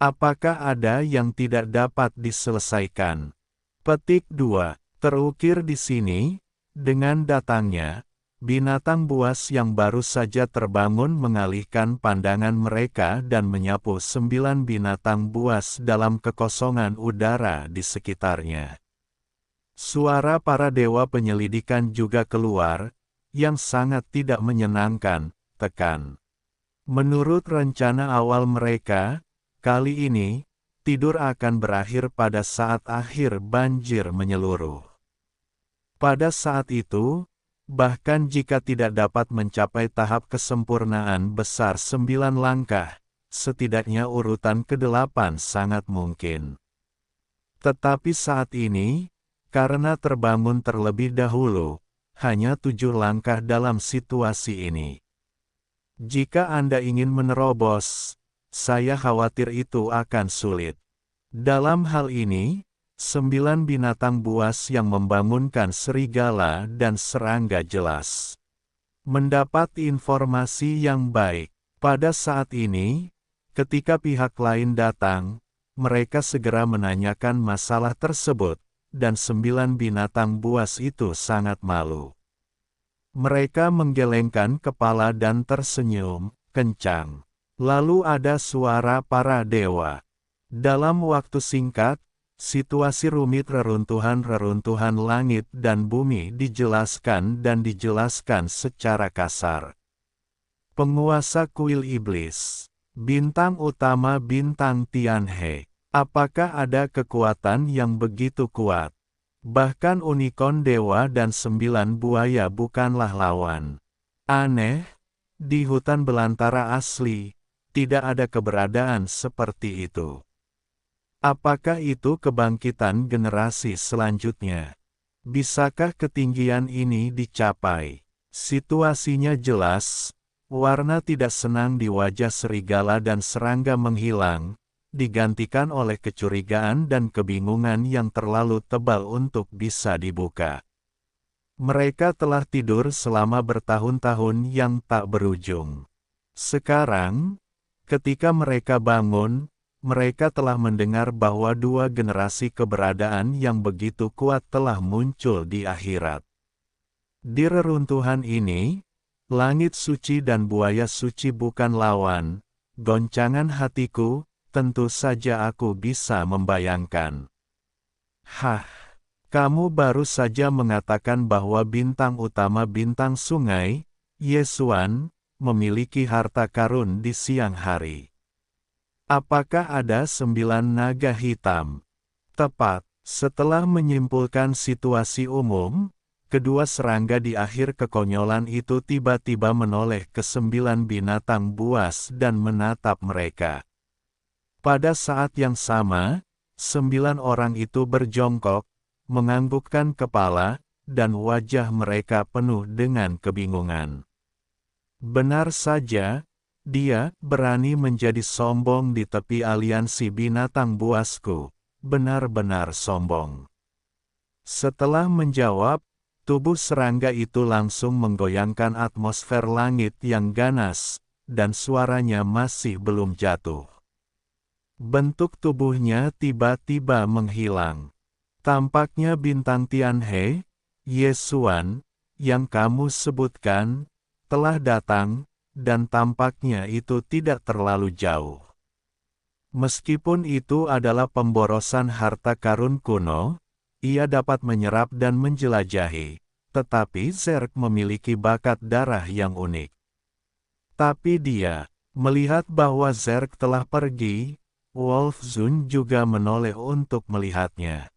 Apakah ada yang tidak dapat diselesaikan? Petik 2. Terukir di sini, dengan datangnya, binatang buas yang baru saja terbangun mengalihkan pandangan mereka dan menyapu 9 binatang buas dalam kekosongan udara di sekitarnya. Suara para dewa penyelidikan juga keluar, yang sangat tidak menyenangkan, tekan. Menurut rencana awal mereka, kali ini, tidur akan berakhir pada saat akhir banjir menyeluruh. Pada saat itu, bahkan jika tidak dapat mencapai tahap kesempurnaan besar 9 langkah, setidaknya urutan ke-8 sangat mungkin. Tetapi saat ini, karena terbangun terlebih dahulu, hanya 7 langkah dalam situasi ini. Jika Anda ingin menerobos, saya khawatir itu akan sulit. Dalam hal ini, 9 binatang buas yang membangunkan serigala dan serangga jelas mendapat informasi yang baik. Pada saat ini, ketika pihak lain datang, mereka segera menanyakan masalah tersebut, dan 9 binatang buas itu sangat malu. Mereka menggelengkan kepala dan tersenyum kencang. Lalu ada suara para dewa. Dalam waktu singkat, situasi rumit reruntuhan langit dan bumi dijelaskan secara kasar. Penguasa kuil iblis, bintang utama bintang Tianhe, apakah ada kekuatan yang begitu kuat? Bahkan unicorn dewa dan 9 buaya bukanlah lawan. Aneh, di hutan belantara asli, tidak ada keberadaan seperti itu. Apakah itu kebangkitan generasi selanjutnya? Bisakah ketinggian ini dicapai? Situasinya jelas, warna tidak senang di wajah serigala dan serangga menghilang, digantikan oleh kecurigaan dan kebingungan yang terlalu tebal untuk bisa dibuka. Mereka telah tidur selama bertahun-tahun yang tak berujung. Sekarang, ketika mereka bangun, mereka telah mendengar bahwa 2 generasi keberadaan yang begitu kuat telah muncul di akhirat. Di reruntuhan ini, langit suci dan buaya suci bukan lawan. Goncangan hatiku, tentu saja aku bisa membayangkan. Hah, kamu baru saja mengatakan bahwa bintang utama bintang sungai, Yesuan, memiliki harta karun di siang hari. Apakah ada 9 naga hitam? Tepat, setelah menyimpulkan situasi umum, kedua serangga di akhir kekonyolan itu tiba-tiba menoleh ke 9 binatang buas dan menatap mereka. Pada saat yang sama, 9 orang itu berjongkok, menganggukkan kepala, dan wajah mereka penuh dengan kebingungan. Benar saja, dia berani menjadi sombong di tepi aliansi binatang buasku, benar-benar sombong. Setelah menjawab, tubuh serangga itu langsung menggoyangkan atmosfer langit yang ganas, dan suaranya masih belum jatuh. Bentuk tubuhnya tiba-tiba menghilang. Tampaknya bintang Tianhe, Yesuan, yang kamu sebutkan, telah datang, dan tampaknya itu tidak terlalu jauh. Meskipun itu adalah pemborosan harta karun kuno, ia dapat menyerap dan menjelajahi, tetapi Zerg memiliki bakat darah yang unik. Tapi dia, melihat bahwa Zerg telah pergi, Wolfzun juga menoleh untuk melihatnya.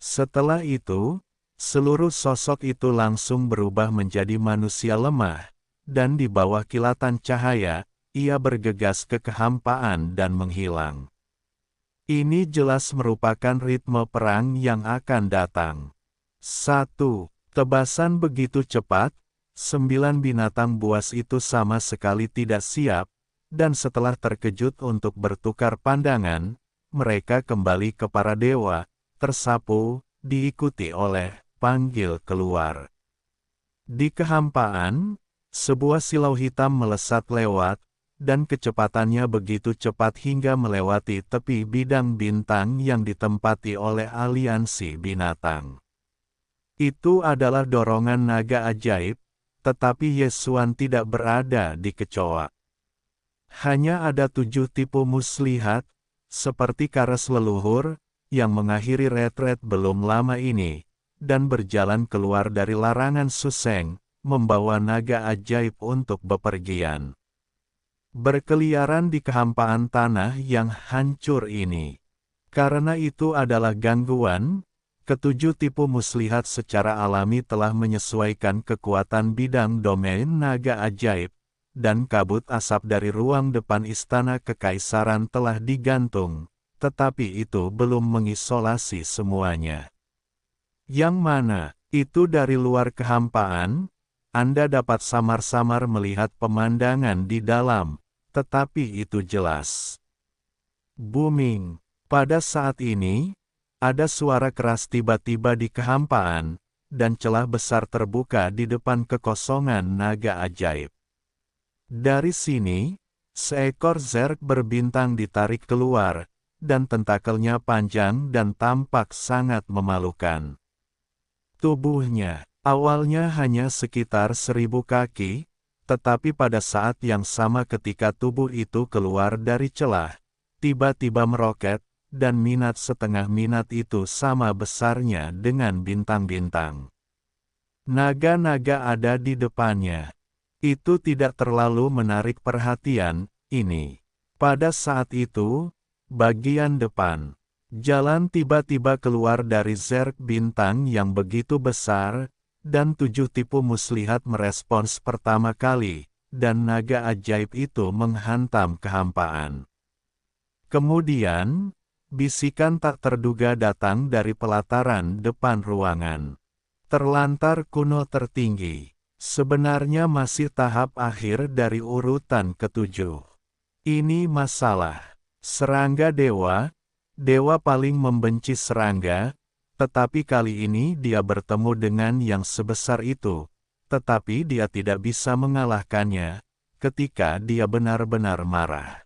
Setelah itu, seluruh sosok itu langsung berubah menjadi manusia lemah, dan di bawah kilatan cahaya, ia bergegas ke kehampaan dan menghilang. Ini jelas merupakan ritme perang yang akan datang. 1. Tebasan begitu cepat, 9 binatang buas itu sama sekali tidak siap, dan setelah terkejut untuk bertukar pandangan, mereka kembali ke para dewa, tersapu, diikuti oleh panggil keluar. Di kehampaan, sebuah silau hitam melesat lewat, dan kecepatannya begitu cepat hingga melewati tepi bidang bintang yang ditempati oleh aliansi binatang. Itu adalah dorongan naga ajaib, tetapi Yesuan tidak berada di kecoa. Hanya ada 7 tipe muslihat, seperti Karas leluhur, yang mengakhiri retret belum lama ini, dan berjalan keluar dari larangan Suseng, membawa naga ajaib untuk bepergian. Berkeliaran di kehampaan tanah yang hancur ini. Karena itu adalah gangguan, ketujuh tipe muslihat secara alami telah menyesuaikan kekuatan bidang domain naga ajaib, dan kabut asap dari ruang depan istana kekaisaran telah digantung, tetapi itu belum mengisolasi semuanya. Yang mana, itu dari luar kehampaan, Anda dapat samar-samar melihat pemandangan di dalam, tetapi itu jelas. Booming. Pada saat ini, ada suara keras tiba-tiba di kehampaan, dan celah besar terbuka di depan kekosongan naga ajaib. Dari sini, seekor Zerg berbintang ditarik keluar, dan tentakelnya panjang dan tampak sangat memalukan. Tubuhnya, awalnya hanya sekitar 1000 kaki, tetapi pada saat yang sama ketika tubuh itu keluar dari celah, tiba-tiba meroket, dan minat setengah minat itu sama besarnya dengan bintang-bintang. Naga-naga ada di depannya. Itu tidak terlalu menarik perhatian, ini. Pada saat itu, bagian depan, Jalan tiba-tiba keluar dari zerk bintang yang begitu besar, dan 7 tipu muslihat merespons pertama kali, dan naga ajaib itu menghantam kehampaan. Kemudian, bisikan tak terduga datang dari pelataran depan ruangan. Terlantar kuno tertinggi. Sebenarnya masih tahap akhir dari urutan ketujuh. Ini masalah. Serangga dewa, dewa paling membenci serangga, tetapi kali ini dia bertemu dengan yang sebesar itu, tetapi dia tidak bisa mengalahkannya, ketika dia benar-benar marah.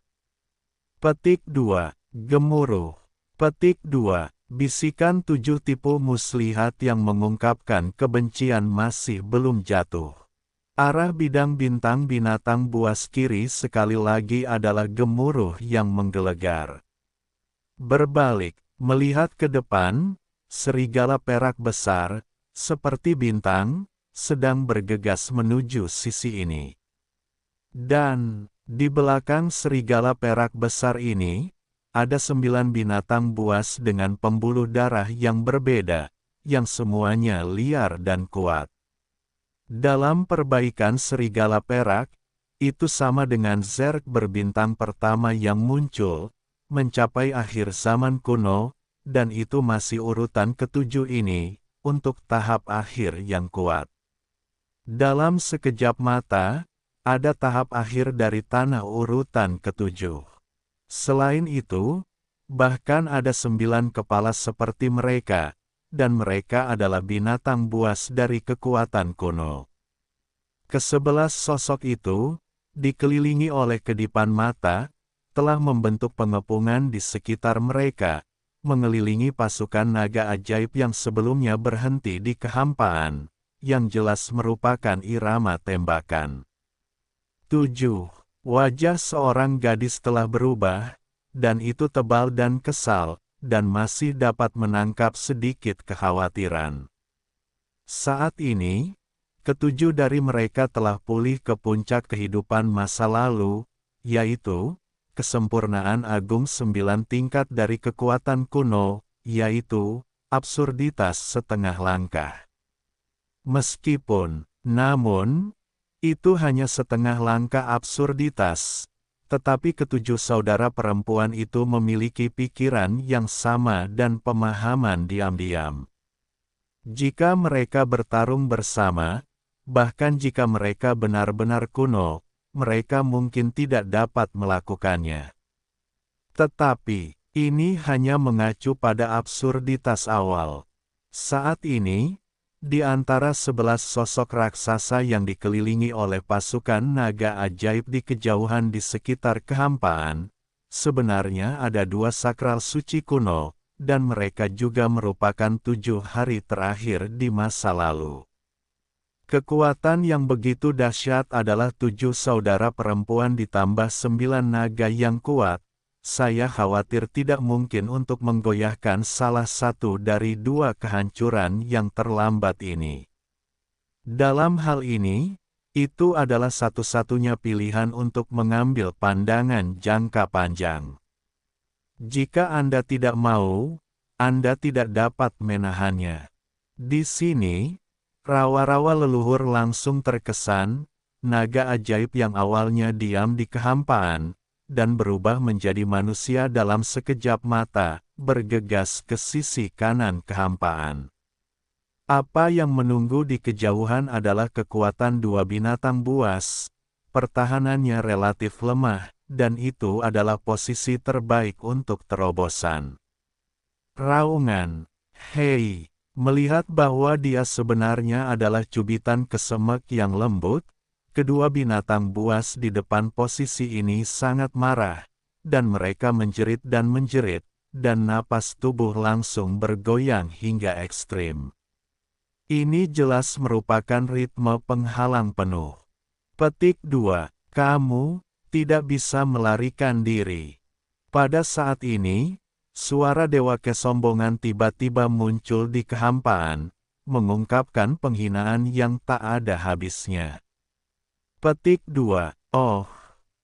Petik 2. Gemuruh. Petik 2. Bisikan 7 tipu muslihat yang mengungkapkan kebencian masih belum jatuh. Arah bidang bintang binatang buas kiri sekali lagi adalah gemuruh yang menggelegar. Berbalik, melihat ke depan, serigala perak besar, seperti bintang, sedang bergegas menuju sisi ini. Dan, di belakang serigala perak besar ini, ada 9 binatang buas dengan pembuluh darah yang berbeda, yang semuanya liar dan kuat. Dalam perbaikan serigala perak, itu sama dengan zerk berbintang pertama yang muncul, mencapai akhir zaman kuno, dan itu masih urutan ketujuh ini, untuk tahap akhir yang kuat. Dalam sekejap mata, ada tahap akhir dari tanah urutan ketujuh. Selain itu, bahkan ada 9 kepala seperti mereka, dan mereka adalah binatang buas dari kekuatan kuno. Ke-11 sosok itu, dikelilingi oleh kedipan mata, telah membentuk pengepungan di sekitar mereka, mengelilingi pasukan naga ajaib yang sebelumnya berhenti di kehampaan, yang jelas merupakan irama tembakan. 7. Wajah seorang gadis telah berubah, dan itu tebal dan kesal, dan masih dapat menangkap sedikit kekhawatiran. Saat ini, ketujuh dari mereka telah pulih ke puncak kehidupan masa lalu, yaitu, kesempurnaan agung 9 tingkat dari kekuatan kuno, yaitu, absurditas setengah langkah. Namun, itu hanya setengah langkah absurditas, tetapi ketujuh saudara perempuan itu memiliki pikiran yang sama dan pemahaman diam-diam. Jika mereka bertarung bersama, bahkan jika mereka benar-benar kuno, mereka mungkin tidak dapat melakukannya. Tetapi, ini hanya mengacu pada absurditas awal. Saat ini, di antara 11 sosok raksasa yang dikelilingi oleh pasukan naga ajaib di kejauhan di sekitar kehampaan, sebenarnya ada 2 sakral suci kuno, dan mereka juga merupakan 7 hari terakhir di masa lalu. Kekuatan yang begitu dahsyat adalah 7 saudara perempuan ditambah 9 naga yang kuat. Saya khawatir tidak mungkin untuk menggoyahkan salah satu dari 2 kehancuran yang terlambat ini. Dalam hal ini, itu adalah satu-satunya pilihan untuk mengambil pandangan jangka panjang. Jika Anda tidak mau, Anda tidak dapat menahannya. Di sini, rawa-rawa leluhur langsung terkesan, naga ajaib yang awalnya diam di kehampaan, dan berubah menjadi manusia dalam sekejap mata, bergegas ke sisi kanan kehampaan. Apa yang menunggu di kejauhan adalah kekuatan 2 binatang buas. Pertahanannya relatif lemah, dan itu adalah posisi terbaik untuk terobosan. Raungan. Hei, melihat bahwa dia sebenarnya adalah cubitan kesemek yang lembut, kedua binatang buas di depan posisi ini sangat marah, dan mereka menjerit, dan napas tubuh langsung bergoyang hingga ekstrim. Ini jelas merupakan ritme penghalang penuh. Petik 2. Kamu tidak bisa melarikan diri. Pada saat ini, suara dewa kesombongan tiba-tiba muncul di kehampaan, mengungkapkan penghinaan yang tak ada habisnya. Petik 2. Oh,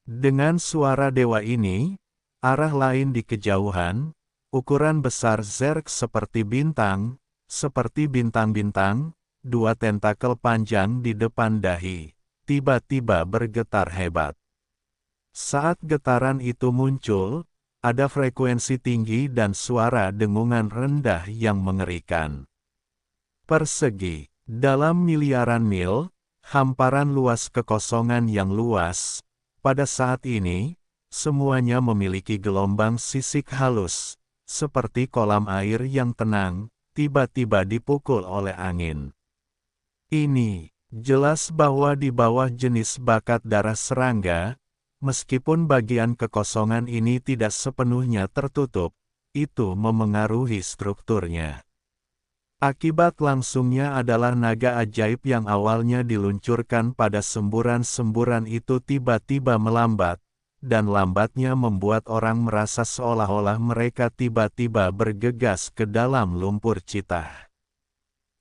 dengan suara dewa ini, arah lain di kejauhan, ukuran besar Zerg seperti bintang-bintang, 2 tentakel panjang di depan dahi, tiba-tiba bergetar hebat. Saat getaran itu muncul, ada frekuensi tinggi dan suara dengungan rendah yang mengerikan. Persegi, dalam miliaran mil, hamparan luas kekosongan yang luas, pada saat ini, semuanya memiliki gelombang sisik halus, seperti kolam air yang tenang, tiba-tiba dipukul oleh angin. Ini jelas bahwa di bawah jenis bakat darah serangga, meskipun bagian kekosongan ini tidak sepenuhnya tertutup, itu memengaruhi strukturnya. Akibat langsungnya adalah naga ajaib yang awalnya diluncurkan pada semburan-semburan itu tiba-tiba melambat, dan lambatnya membuat orang merasa seolah-olah mereka tiba-tiba bergegas ke dalam lumpur citah.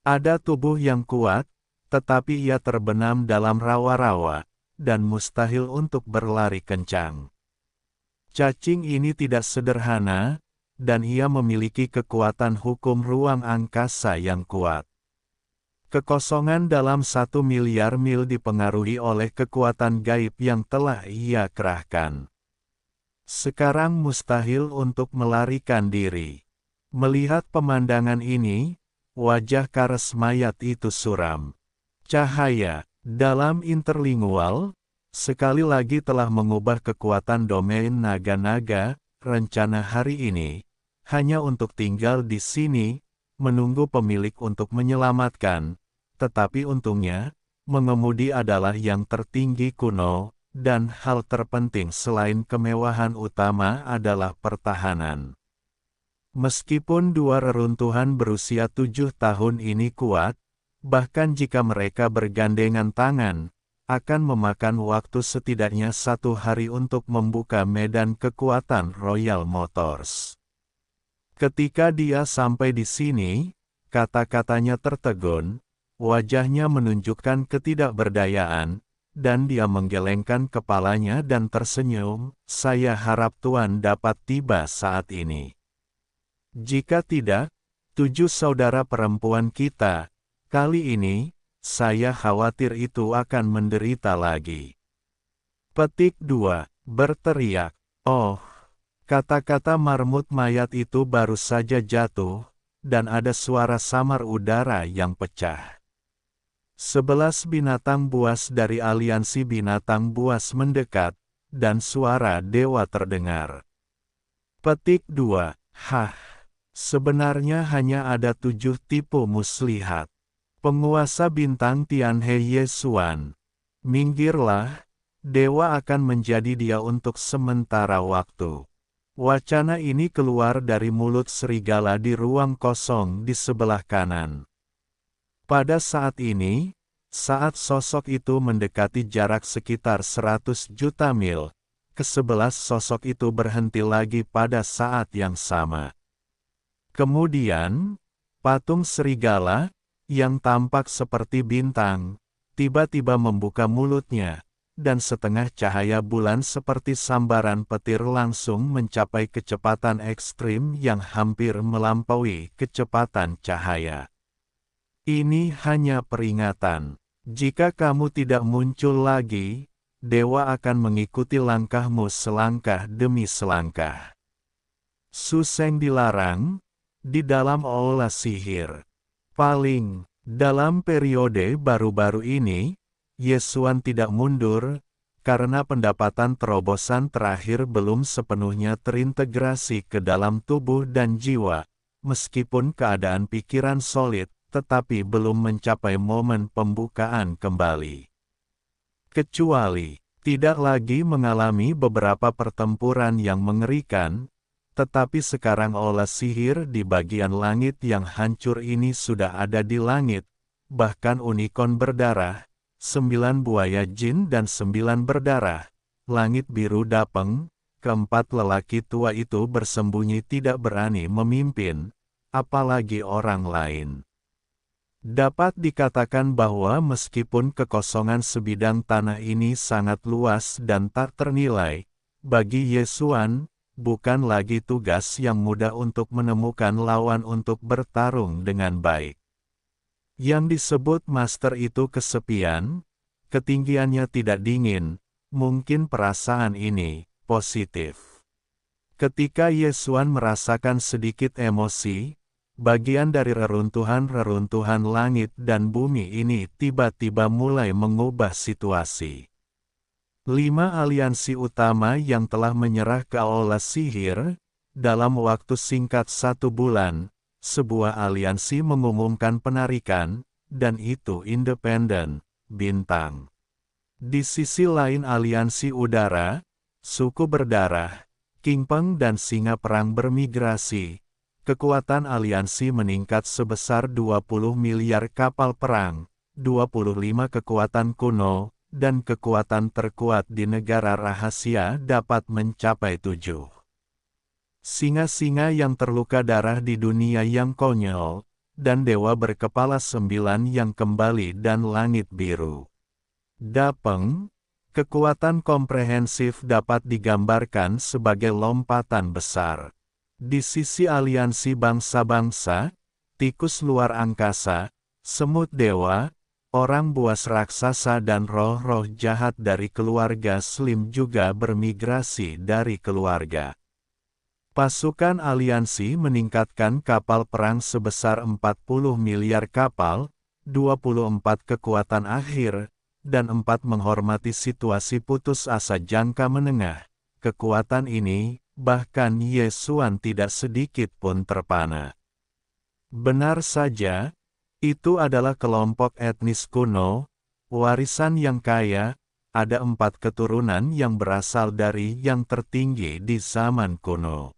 Ada tubuh yang kuat, tetapi ia terbenam dalam rawa-rawa, dan mustahil untuk berlari kencang. Cacing ini tidak sederhana, dan ia memiliki kekuatan hukum ruang angkasa yang kuat. Kekosongan dalam 1 miliar mil dipengaruhi oleh kekuatan gaib yang telah ia kerahkan. Sekarang mustahil untuk melarikan diri. Melihat pemandangan ini, wajah Kares mayat itu suram. Cahaya, dalam interlingual, sekali lagi telah mengubah kekuatan domain naga-naga, rencana hari ini, hanya untuk tinggal di sini, menunggu pemilik untuk menyelamatkan. Tetapi untungnya, mengemudi adalah yang tertinggi kuno, dan hal terpenting selain kemewahan utama adalah pertahanan. Meskipun 2 reruntuhan berusia 7 tahun ini kuat, bahkan jika mereka bergandengan tangan, akan memakan waktu setidaknya 1 hari untuk membuka medan kekuatan Royal Motors. Ketika dia sampai di sini, kata-katanya tertegun, wajahnya menunjukkan ketidakberdayaan, dan dia menggelengkan kepalanya dan tersenyum, "Saya harap Tuan dapat tiba saat ini. Jika tidak, 7 saudara perempuan kita, kali ini, saya khawatir itu akan menderita lagi." Petik 2, berteriak, "Oh!" Kata-kata marmut mayat itu baru saja jatuh, dan ada suara samar udara yang pecah. 11 binatang buas dari aliansi binatang buas mendekat, dan suara dewa terdengar. Petik 2, "Hah, sebenarnya hanya ada 7 tipe muslihat. Penguasa bintang Tianhe Yesuan. Minggirlah, dewa akan menjadi dia untuk sementara waktu." Wacana ini keluar dari mulut serigala di ruang kosong di sebelah kanan. Pada saat ini, saat sosok itu mendekati jarak sekitar 100 juta mil, ke-11 sosok itu berhenti lagi pada saat yang sama. Kemudian, patung serigala, yang tampak seperti bintang, tiba-tiba membuka mulutnya, dan setengah cahaya bulan seperti sambaran petir langsung mencapai kecepatan ekstrim yang hampir melampaui kecepatan cahaya. "Ini hanya peringatan. Jika kamu tidak muncul lagi, dewa akan mengikuti langkahmu selangkah demi selangkah." Su Sheng dilarang, di dalam aula sihir. Paling, dalam periode baru-baru ini, Yesuan tidak mundur, karena pendapatan terobosan terakhir belum sepenuhnya terintegrasi ke dalam tubuh dan jiwa, meskipun keadaan pikiran solid, tetapi belum mencapai momen pembukaan kembali. Kecuali, tidak lagi mengalami beberapa pertempuran yang mengerikan, tetapi sekarang olah sihir di bagian langit yang hancur ini sudah ada di langit, bahkan unicorn berdarah, 9 buaya jin dan 9 berdarah, langit biru dapeng, keempat lelaki tua itu bersembunyi tidak berani memimpin, apalagi orang lain. Dapat dikatakan bahwa meskipun kekosongan sebidang tanah ini sangat luas dan tak ternilai, bagi Yesuan, bukan lagi tugas yang mudah untuk menemukan lawan untuk bertarung dengan baik. Yang disebut master itu kesepian, ketinggiannya tidak dingin, mungkin perasaan ini positif. Ketika Yesuan merasakan sedikit emosi, bagian dari reruntuhan-reruntuhan langit dan bumi ini tiba-tiba mulai mengubah situasi. 5 aliansi utama yang telah menyerah ke aula sihir, dalam waktu singkat 1 bulan, sebuah aliansi mengumumkan penarikan, dan itu independen, bintang. Di sisi lain aliansi udara, suku berdarah, King Peng dan Singa Perang bermigrasi. Kekuatan aliansi meningkat sebesar 20 miliar kapal perang, 25 kekuatan kuno, dan kekuatan terkuat di negara rahasia dapat mencapai 7. Singa-singa yang terluka darah di dunia yang konyol, dan dewa berkepala 9 yang kembali dan langit biru. Dapeng, kekuatan komprehensif dapat digambarkan sebagai lompatan besar. Di sisi aliansi bangsa-bangsa, tikus luar angkasa, semut dewa, orang buas raksasa dan roh-roh jahat dari keluarga Slim juga bermigrasi dari keluarga. Pasukan aliansi meningkatkan kapal perang sebesar 40 miliar kapal, 24 kekuatan akhir, dan 4 menghormati situasi putus asa jangka menengah. Kekuatan ini, bahkan Yesuan tidak sedikit pun terpana. Benar saja, itu adalah kelompok etnis kuno, warisan yang kaya, ada 4 keturunan yang berasal dari yang tertinggi di zaman kuno.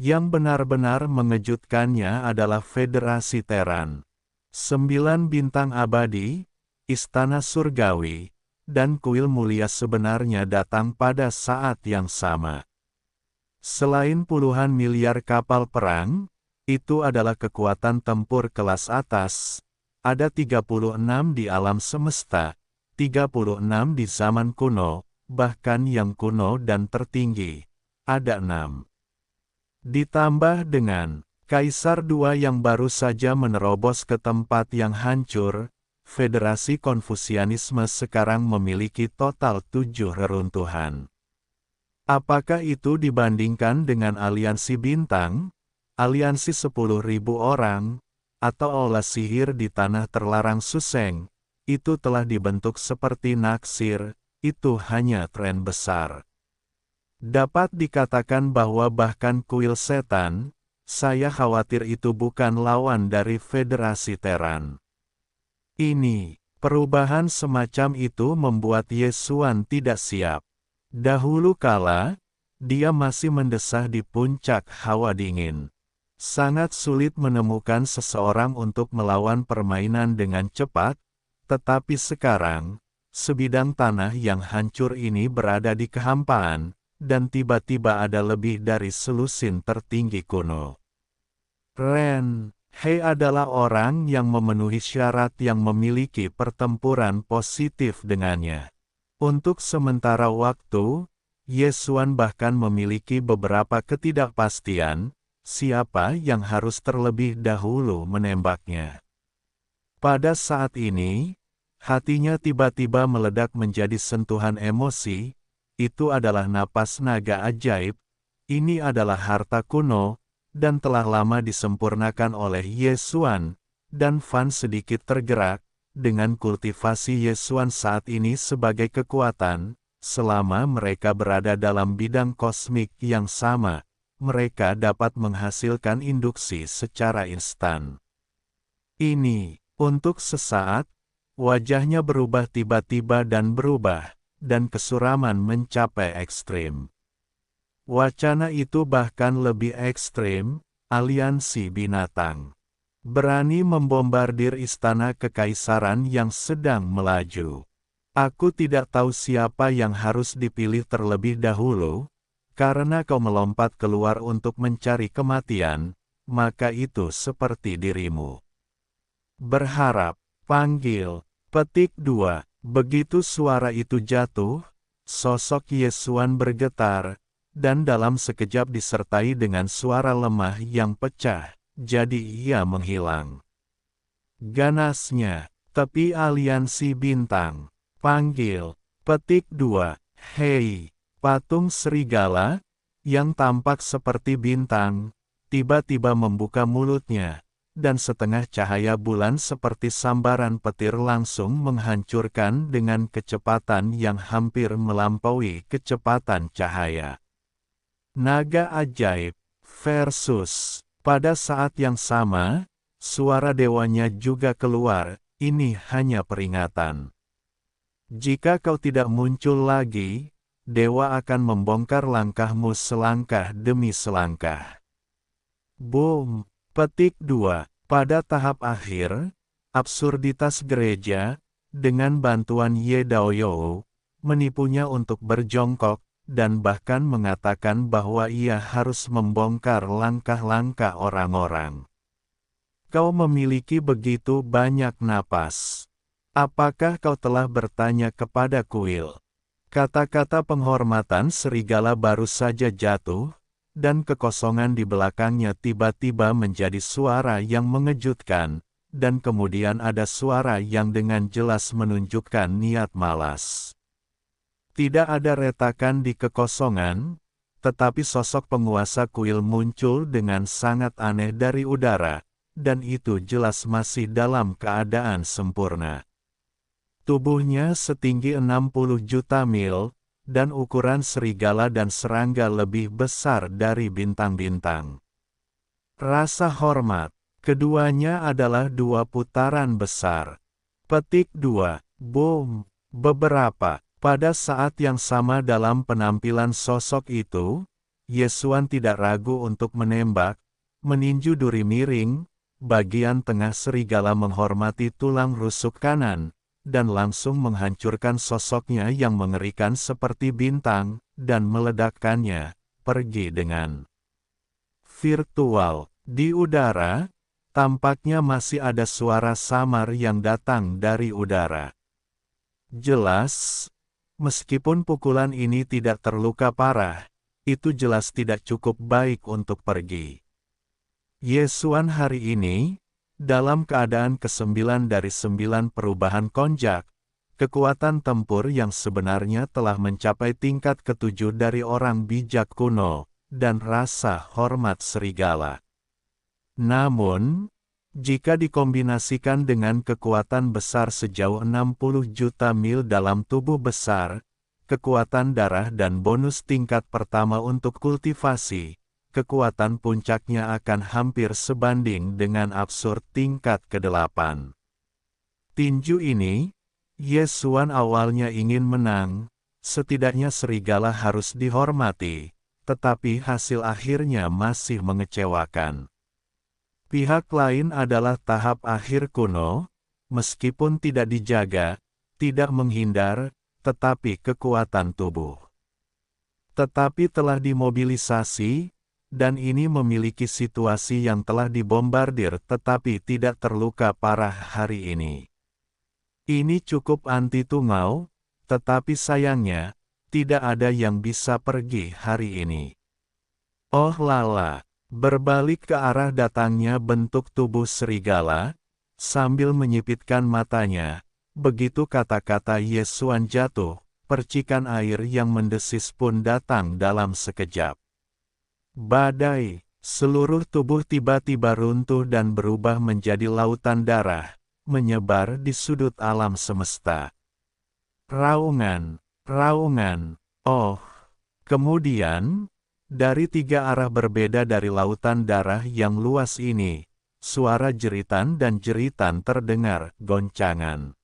Yang benar-benar mengejutkannya adalah Federasi Teran. 9 bintang abadi, Istana Surgawi, dan kuil mulia sebenarnya datang pada saat yang sama. Selain puluhan miliar kapal perang, itu adalah kekuatan tempur kelas atas. Ada 36 di alam semesta, 36 di zaman kuno, bahkan yang kuno dan tertinggi. Ada 6. Ditambah dengan Kaisar II yang baru saja menerobos ke tempat yang hancur, Federasi Konfusianisme sekarang memiliki total 7 reruntuhan. Apakah itu dibandingkan dengan aliansi bintang, aliansi 10.000 orang, atau aula sihir di tanah terlarang Suseng, itu telah dibentuk seperti naksir, itu hanya tren besar. Dapat dikatakan bahwa bahkan kuil setan, saya khawatir itu bukan lawan dari Federasi Teran. Ini, perubahan semacam itu membuat Yesuan tidak siap. Dahulu kala, dia masih mendesah di puncak hawa dingin. Sangat sulit menemukan seseorang untuk melawan permainan dengan cepat, tetapi sekarang, sebidang tanah yang hancur ini berada di kehampaan, dan tiba-tiba ada lebih dari selusin tertinggi kuno. Ren He adalah orang yang memenuhi syarat yang memiliki pertempuran positif dengannya. Untuk sementara waktu, Yesuan bahkan memiliki beberapa ketidakpastian, siapa yang harus terlebih dahulu menembaknya. Pada saat ini, hatinya tiba-tiba meledak menjadi sentuhan emosi, itu adalah napas naga ajaib, ini adalah harta kuno, dan telah lama disempurnakan oleh Yesuan, dan Van sedikit tergerak, dengan kultivasi Yesuan saat ini sebagai kekuatan, selama mereka berada dalam bidang kosmik yang sama, mereka dapat menghasilkan induksi secara instan. Ini, untuk sesaat, wajahnya berubah tiba-tiba dan berubah, dan kesuraman mencapai ekstrim. Wacana itu bahkan lebih ekstrim, aliansi binatang. Berani membombardir istana kekaisaran yang sedang melaju. Aku tidak tahu siapa yang harus dipilih terlebih dahulu, karena kau melompat keluar untuk mencari kematian, maka itu seperti dirimu. Berharap, panggil, petik 2, begitu suara itu jatuh, sosok Yesuan bergetar, dan dalam sekejap disertai dengan suara lemah yang pecah, jadi ia menghilang. Ganasnya, tepi aliansi bintang. Panggil. Petik 2. Hei, patung serigala, yang tampak seperti bintang, tiba-tiba membuka mulutnya, dan setengah cahaya bulan seperti sambaran petir langsung menghancurkan dengan kecepatan yang hampir melampaui kecepatan cahaya. Naga ajaib versus. Pada saat yang sama, suara dewanya juga keluar, ini hanya peringatan. Jika kau tidak muncul lagi, dewa akan membongkar langkahmu selangkah demi selangkah. Boom. Petik 2. Pada tahap akhir, absurditas gereja, dengan bantuan Ye Daoyou, menipunya untuk berjongkok, dan bahkan mengatakan bahwa ia harus membongkar langkah-langkah orang-orang. Kau memiliki begitu banyak napas. Apakah kau telah bertanya kepada kuil? Kata-kata penghormatan serigala baru saja jatuh, dan kekosongan di belakangnya tiba-tiba menjadi suara yang mengejutkan, dan kemudian ada suara yang dengan jelas menunjukkan niat malas. Tidak ada retakan di kekosongan, tetapi sosok penguasa kuil muncul dengan sangat aneh dari udara, dan itu jelas masih dalam keadaan sempurna. Tubuhnya setinggi 60 juta mil, dan ukuran serigala dan serangga lebih besar dari bintang-bintang. Rasa hormat, keduanya adalah dua putaran besar. Petik 2. Boom. Beberapa. Pada saat yang sama dalam penampilan sosok itu, Yesuan tidak ragu untuk menembak, meninju duri miring, bagian tengah serigala menghormati tulang rusuk kanan, dan langsung menghancurkan sosoknya yang mengerikan seperti bintang, dan meledakkannya, pergi dengan virtual. Di udara, tampaknya masih ada suara samar yang datang dari udara. Jelas, meskipun pukulan ini tidak terluka parah, itu jelas tidak cukup baik untuk pergi. Yesuan hari ini, dalam keadaan ke-9 dari 9 perubahan konjak, kekuatan tempur yang sebenarnya telah mencapai tingkat ke-7 dari orang bijak kuno, dan rasa hormat serigala. Namun, jika dikombinasikan dengan kekuatan besar sejauh 60 juta mil dalam tubuh besar, kekuatan darah dan bonus tingkat pertama untuk kultivasi, kekuatan puncaknya akan hampir sebanding dengan absurd tingkat ke-8. Tinju ini, Yesuan awalnya ingin menang, setidaknya serigala harus dihormati, tetapi hasil akhirnya masih mengecewakan. Pihak lain adalah tahap akhir kuno, meskipun tidak dijaga, tidak menghindar, tetapi kekuatan tubuh. Tetapi telah dimobilisasi, dan ini memiliki situasi yang telah dibombardir tetapi tidak terluka parah hari ini. Ini cukup anti tungau, tetapi sayangnya, tidak ada yang bisa pergi hari ini. Oh lala, berbalik ke arah datangnya bentuk tubuh serigala, sambil menyipitkan matanya, begitu kata-kata Yesuan jatuh, percikan air yang mendesis pun datang dalam sekejap. Badai, seluruh tubuh tiba-tiba runtuh dan berubah menjadi lautan darah, menyebar di sudut alam semesta. Raungan, raungan, oh. Kemudian, dari 3 arah berbeda dari lautan darah yang luas ini, suara jeritan dan jeritan terdengar, goncangan.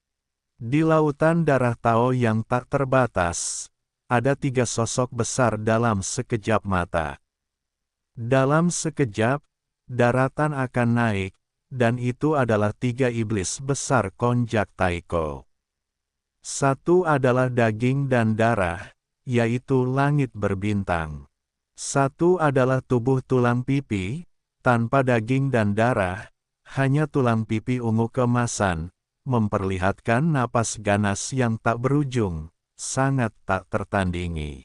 Di lautan darah Tao yang tak terbatas, ada 3 sosok besar dalam sekejap mata. Dalam sekejap, daratan akan naik, dan itu adalah 3 iblis besar konjak Taiko. Satu adalah daging dan darah, yaitu langit berbintang. Satu adalah tubuh tulang pipi, tanpa daging dan darah, hanya tulang pipi ungu keemasan, memperlihatkan napas ganas yang tak berujung, sangat tak tertandingi.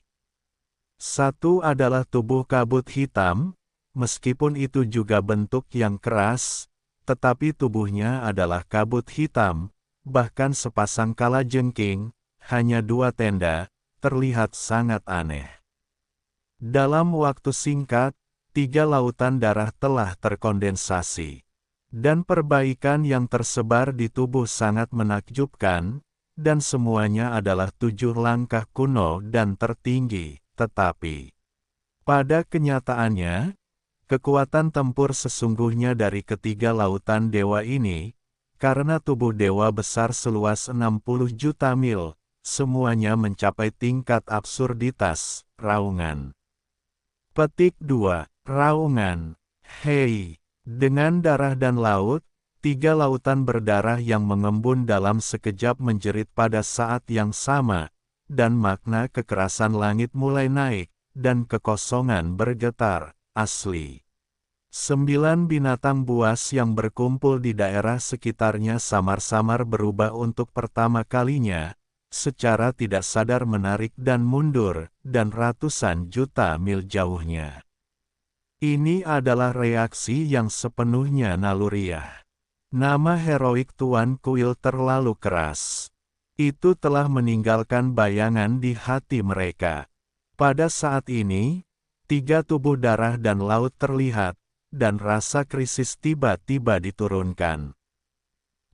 Satu adalah tubuh kabut hitam, meskipun itu juga bentuk yang keras, tetapi tubuhnya adalah kabut hitam, bahkan sepasang kalajengking, hanya 2 tenda, terlihat sangat aneh. Dalam waktu singkat, 3 lautan darah telah terkondensasi. Dan perbaikan yang tersebar di tubuh sangat menakjubkan, dan semuanya adalah 7 langkah kuno dan tertinggi, tetapi pada kenyataannya, kekuatan tempur sesungguhnya dari ketiga lautan dewa ini, karena tubuh dewa besar seluas 60 juta mil, semuanya mencapai tingkat absurditas, raungan. Petik 2. Raungan. Hei, dengan darah dan laut, 3 lautan berdarah yang mengembun dalam sekejap menjerit pada saat yang sama, dan makna kekerasan langit mulai naik, dan kekosongan bergetar, asli. 9 binatang buas yang berkumpul di daerah sekitarnya samar-samar berubah untuk pertama kalinya, secara tidak sadar menarik dan mundur, dan ratusan juta mil jauhnya. Ini adalah reaksi yang sepenuhnya naluriah. Nama heroik Tuan Kuil terlalu keras. Itu telah meninggalkan bayangan di hati mereka. Pada saat ini, 3 tubuh darah dan laut terlihat, dan rasa krisis tiba-tiba diturunkan.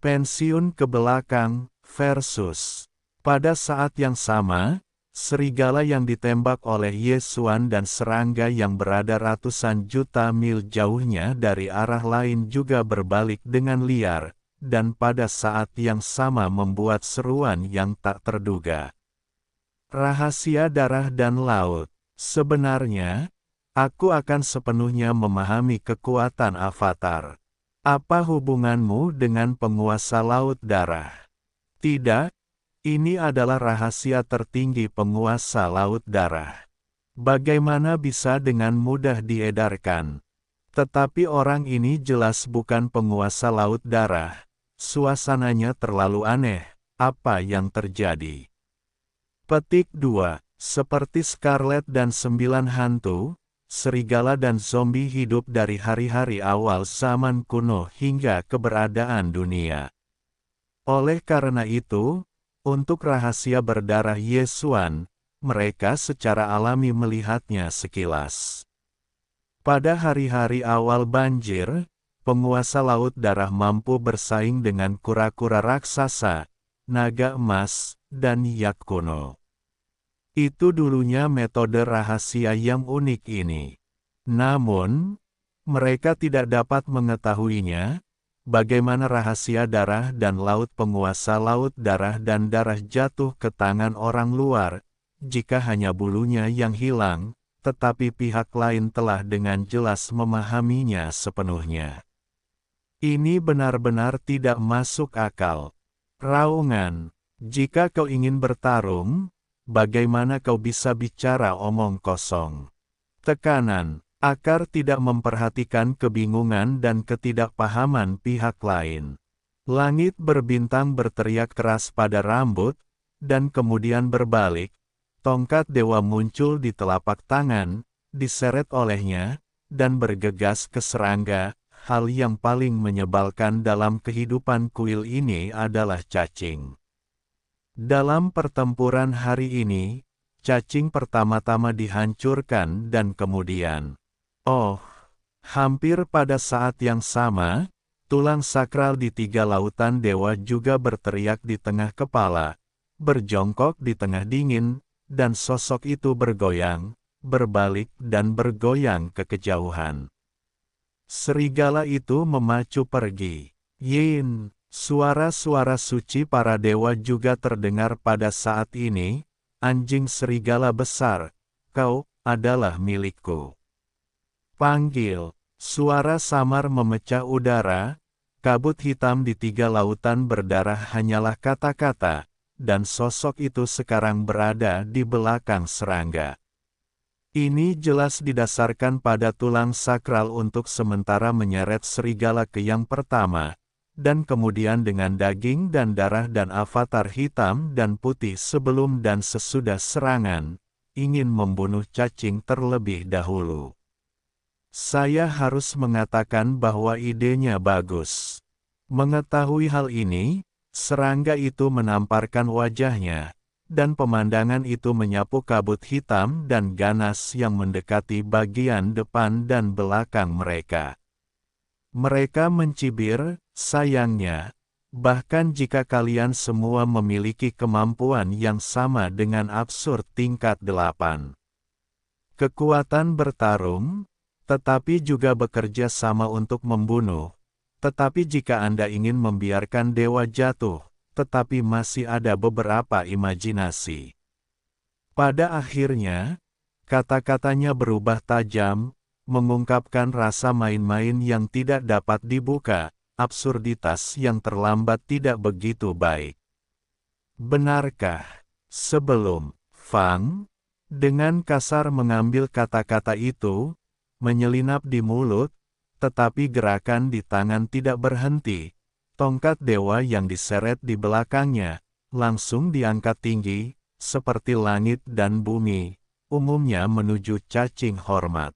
Pensiun ke belakang, versus. Pada saat yang sama, serigala yang ditembak oleh Yesuan dan serangga yang berada ratusan juta mil jauhnya dari arah lain juga berbalik dengan liar, dan pada saat yang sama membuat seruan yang tak terduga. Rahasia darah dan laut. Sebenarnya, aku akan sepenuhnya memahami kekuatan Avatar. Apa hubunganmu dengan penguasa laut darah? Tidak, ini adalah rahasia tertinggi penguasa laut darah. Bagaimana bisa dengan mudah diedarkan? Tetapi orang ini jelas bukan penguasa laut darah. Suasananya terlalu aneh. Apa yang terjadi? Petik 2. Seperti Scarlet dan 9 hantu, serigala dan zombie hidup dari hari-hari awal zaman kuno hingga keberadaan dunia. Oleh karena itu, untuk rahasia berdarah Yesuan, mereka secara alami melihatnya sekilas. Pada hari-hari awal banjir, penguasa laut darah mampu bersaing dengan kura-kura raksasa, naga emas, dan yak kuno. Itu dulunya metode rahasia yang unik ini. Namun, mereka tidak dapat mengetahuinya, bagaimana rahasia darah dan laut penguasa laut darah dan darah jatuh ke tangan orang luar, jika hanya bulunya yang hilang, tetapi pihak lain telah dengan jelas memahaminya sepenuhnya. Ini benar-benar tidak masuk akal. Raungan, jika kau ingin bertarung, bagaimana kau bisa bicara omong kosong? Tekanan, akar tidak memperhatikan kebingungan dan ketidakpahaman pihak lain. Langit berbintang berteriak keras pada rambut, dan kemudian berbalik. Tongkat dewa muncul di telapak tangan, diseret olehnya, dan bergegas ke serangga. Hal yang paling menyebalkan dalam kehidupan kuil ini adalah cacing. Dalam pertempuran hari ini, cacing pertama-tama dihancurkan dan kemudian, hampir pada saat yang sama, tulang sakral di 3 lautan dewa juga berteriak di tengah kepala, berjongkok di tengah dingin, dan sosok itu bergoyang, berbalik dan bergoyang ke kejauhan. Serigala itu memacu pergi. Yin, suara-suara suci para dewa juga terdengar pada saat ini. Anjing serigala besar, kau adalah milikku. Panggil, suara samar memecah udara. Kabut hitam di 3 lautan berdarah hanyalah kata-kata, dan sosok itu sekarang berada di belakang serangga. Ini jelas didasarkan pada tulang sakral untuk sementara menyeret serigala ke yang pertama, dan kemudian dengan daging dan darah dan avatar hitam dan putih sebelum dan sesudah serangan. ingin membunuh cacing terlebih dahulu. Saya harus mengatakan bahwa idenya bagus. Mengetahui hal ini, serangga itu menamparkan wajahnya, dan pemandangan itu menyapu kabut hitam dan ganas yang mendekati bagian depan dan belakang mereka. Mereka mencibir, sayangnya, bahkan jika kalian semua memiliki kemampuan yang sama dengan absurd tingkat 8. Kekuatan bertarung, tetapi juga bekerja sama untuk membunuh. Tetapi jika Anda ingin membiarkan dewa jatuh, tetapi masih ada beberapa imajinasi. Pada akhirnya, kata-katanya berubah tajam, mengungkapkan rasa main-main yang tidak dapat dibuka, absurditas yang terlambat tidak begitu baik. Benarkah? Sebelum Fang dengan kasar mengambil kata-kata itu, menyelinap di mulut, tetapi gerakan di tangan tidak berhenti. Tongkat dewa yang diseret di belakangnya, langsung diangkat tinggi, seperti langit dan bumi, umumnya menuju cacing hormat.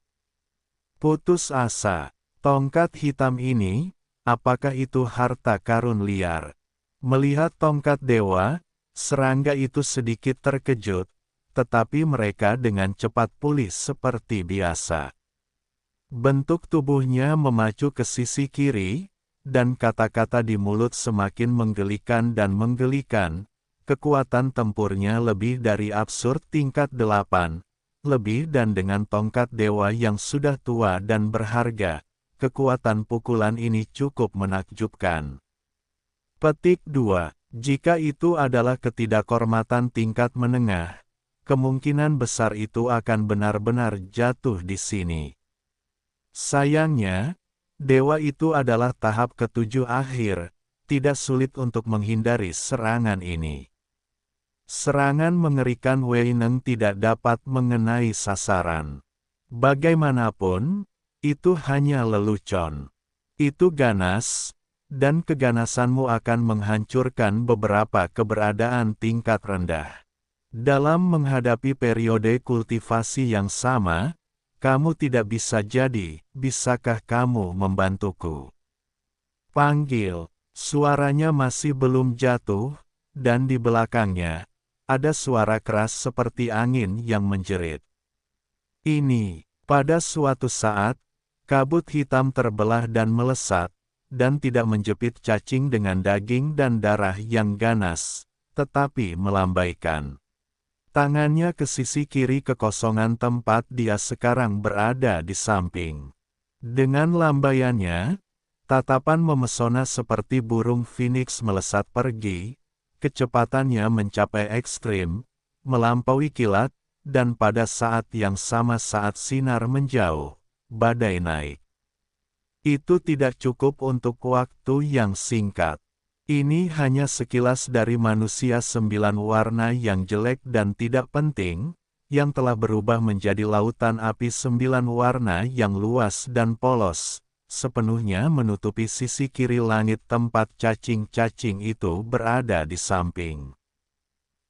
Putus asa, tongkat hitam ini, apakah itu harta karun liar? Melihat tongkat dewa, serangga itu sedikit terkejut, tetapi mereka dengan cepat pulih seperti biasa. Bentuk tubuhnya memacu ke sisi kiri, dan kata-kata di mulut semakin menggelikan dan menggelikan. Kekuatan tempurnya lebih dari absurd tingkat 8. Lebih dan dengan tongkat dewa yang sudah tua dan berharga, kekuatan pukulan ini cukup menakjubkan. Petik 2. Jika itu adalah ketidakhormatan tingkat menengah, kemungkinan besar itu akan benar-benar jatuh di sini. Sayangnya, dewa itu adalah tahap ketujuh akhir, tidak sulit untuk menghindari serangan ini. Serangan mengerikan Wei Neng tidak dapat mengenai sasaran. Bagaimanapun, itu hanya lelucon. Itu ganas, dan keganasanmu akan menghancurkan beberapa keberadaan tingkat rendah. Dalam menghadapi periode kultivasi yang sama, kamu tidak bisa jadi, bisakah kamu membantuku? Panggil, suaranya masih belum jatuh, dan di belakangnya, ada suara keras seperti angin yang menjerit. Ini, pada suatu saat, kabut hitam terbelah dan melesat, dan tidak menjepit cacing dengan daging dan darah yang ganas, tetapi melambaikan tangannya ke sisi kiri kekosongan tempat dia sekarang berada di samping. Dengan lambaiannya, tatapan memesona seperti burung phoenix melesat pergi, kecepatannya mencapai ekstrim, melampaui kilat, dan pada saat yang sama saat sinar menjauh, badai naik. Itu tidak cukup untuk waktu yang singkat. Ini hanya sekilas dari manusia 9 warna yang jelek dan tidak penting, yang telah berubah menjadi lautan api 9 warna yang luas dan polos, sepenuhnya menutupi sisi kiri langit tempat cacing-cacing itu berada di samping.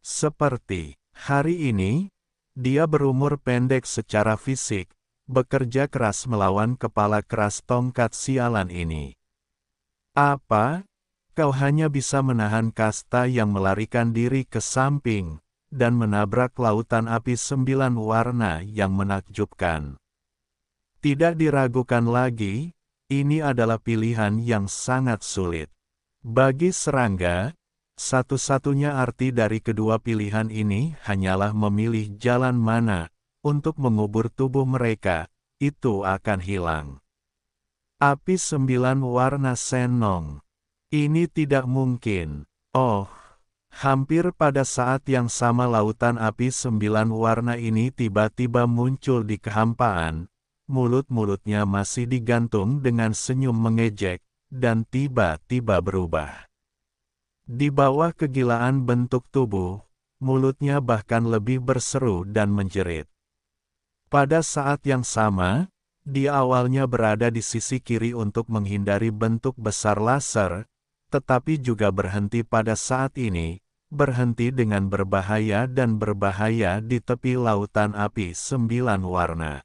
Seperti hari ini, dia berumur pendek secara fisik, bekerja keras melawan kepala keras tongkat sialan ini. Apa? Kau hanya bisa menahan kasta yang melarikan diri ke samping, dan menabrak lautan api 9 warna yang menakjubkan. Tidak diragukan lagi, ini adalah pilihan yang sangat sulit. Bagi serangga, satu-satunya arti dari kedua pilihan ini hanyalah memilih jalan mana, untuk mengubur tubuh mereka, itu akan hilang. Api 9 warna Senong. Ini tidak mungkin. Oh, hampir pada saat yang sama lautan api 9 warna ini tiba-tiba muncul di kehampaan. Mulut-mulutnya masih digantung dengan senyum mengejek, dan tiba-tiba berubah. Di bawah kegilaan bentuk tubuh, mulutnya bahkan lebih berseru dan menjerit. Pada saat yang sama, dia awalnya berada di sisi kiri untuk menghindari bentuk besar laser, tetapi juga berhenti pada saat ini, berhenti dengan berbahaya dan berbahaya di tepi lautan api 9 warna.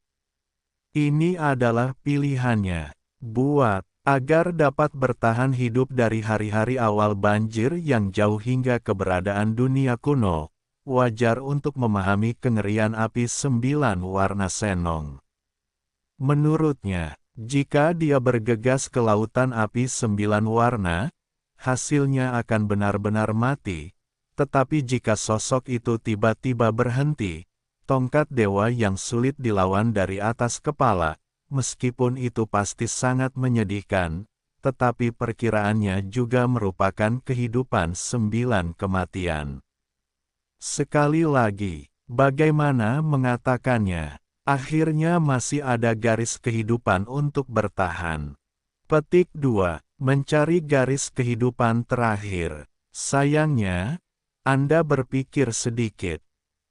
Ini adalah pilihannya. Buat, agar dapat bertahan hidup dari hari-hari awal banjir yang jauh hingga keberadaan dunia kuno, wajar untuk memahami kengerian api 9 warna Senong. Menurutnya, jika dia bergegas ke lautan api 9 warna, hasilnya akan benar-benar mati. Tetapi jika sosok itu tiba-tiba berhenti, tongkat dewa yang sulit dilawan dari atas kepala, meskipun itu pasti sangat menyedihkan, tetapi perkiraannya juga merupakan kehidupan 9 kematian. Sekali lagi, bagaimana mengatakannya? Akhirnya masih ada garis kehidupan untuk bertahan. Petik 2. Mencari garis kehidupan terakhir. Sayangnya, Anda berpikir sedikit.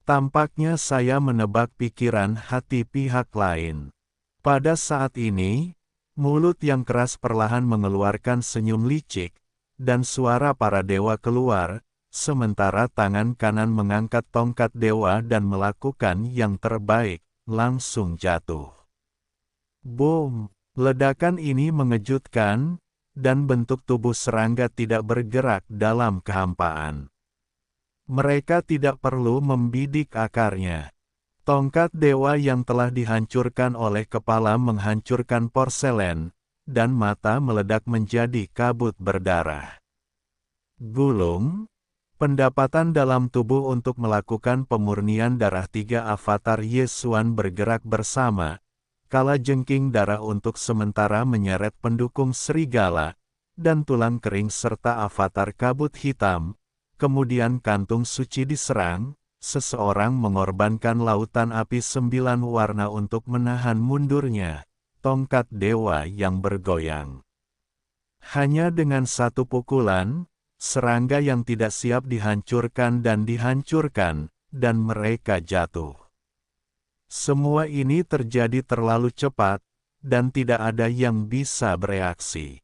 Tampaknya saya menebak pikiran hati pihak lain. Pada saat ini, mulut yang keras perlahan mengeluarkan senyum licik, dan suara para dewa keluar, sementara tangan kanan mengangkat tongkat dewa dan melakukan yang terbaik, langsung jatuh. Boom! Ledakan ini mengejutkan, dan bentuk tubuh serangga tidak bergerak dalam kehampaan. Mereka tidak perlu membidik akarnya. Tongkat dewa yang telah dihancurkan oleh kepala menghancurkan porselen, dan mata meledak menjadi kabut berdarah. Gulung, pendapatan dalam tubuh untuk melakukan pemurnian darah 3 avatar Yesuan bergerak bersama, kala jengking darah untuk sementara menyeret pendukung serigala, dan tulang kering serta avatar kabut hitam. Kemudian kantung suci diserang, seseorang mengorbankan lautan api 9 warna untuk menahan mundurnya tongkat dewa yang bergoyang. Hanya dengan satu pukulan, serangga yang tidak siap dihancurkan, dan mereka jatuh. Semua ini terjadi terlalu cepat, dan tidak ada yang bisa bereaksi.